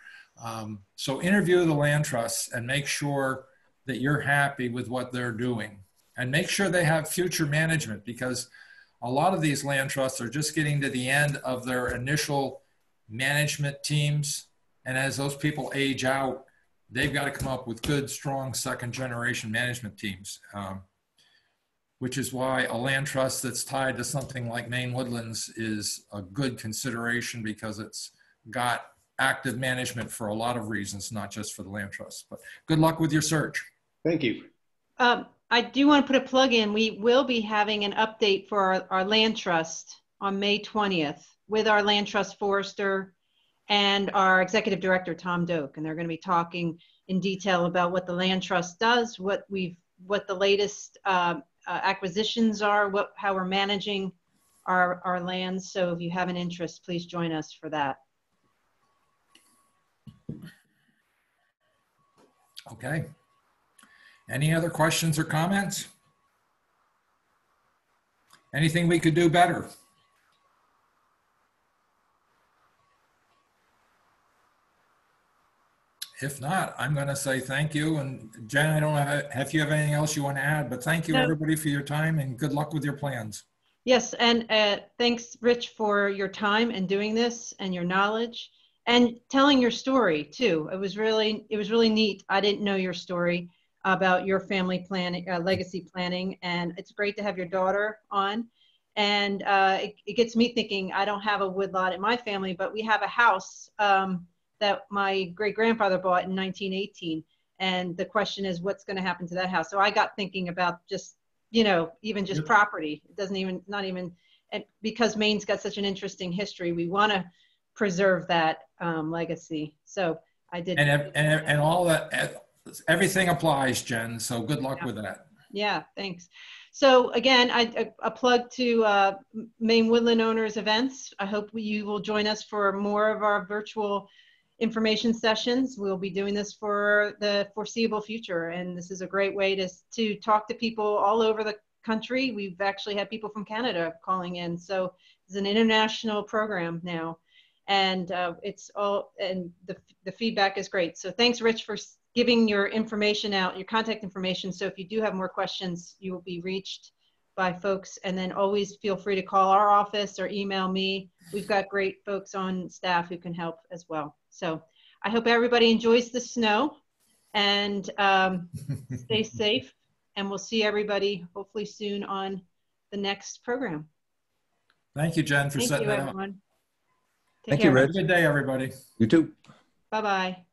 So interview the land trusts and make sure that you're happy with what they're doing, and make sure they have future management, because a lot of these land trusts are just getting to the end of their initial management teams. And as those people age out, they've got to come up with good, strong second generation management teams. Which is why a land trust that's tied to something like Maine Woodlands is a good consideration, because it's got active management for a lot of reasons, not just for the land trust. But good luck with your search. Thank you. I do want to put a plug in. We will be having an update for our land trust on May 20th with our land trust forester and our executive director, Tom Doak. And they're going to be talking in detail about what the land trust does, what the latest acquisitions are, how we're managing our lands. So if you have an interest, please join us for that. Okay. Any other questions or comments? Anything we could do better? If not, I'm going to say thank you. And Jen, I don't know if you have anything else you want to add, but thank you No. everybody for your time and good luck with your plans. Yes, and thanks, Rich, for your time and doing this and your knowledge and telling your story too. It was really neat. I didn't know your story about your family planning, legacy planning, and it's great to have your daughter on. And it gets me thinking. I don't have a woodlot in my family, but we have a house that my great-grandfather bought in 1918. And the question is, what's going to happen to that house? So I got thinking about just, you know, even just property. It doesn't even, not even, and because Maine's got such an interesting history, we want to preserve that legacy. So I did. And all that, everything applies, Jen. So good luck with that. Yeah, thanks. So again, a plug to Maine Woodland Owners events. I hope you will join us for more of our virtual information sessions. We'll be doing this for the foreseeable future. And this is a great way to talk to people all over the country. We've actually had people from Canada calling in. So it's an international program now. And it's all, and the feedback is great. So thanks, Rich, for giving your information out, your contact information. So if you do have more questions, you will be reached by folks. And then always feel free to call our office or email me. We've got great folks on staff who can help as well. So I hope everybody enjoys the snow and stay safe. And we'll see everybody hopefully soon on the next program. Thank you, Jen, for setting that up. Everyone. Thank you, Rich. Have a good day, everybody. You too. Bye-bye.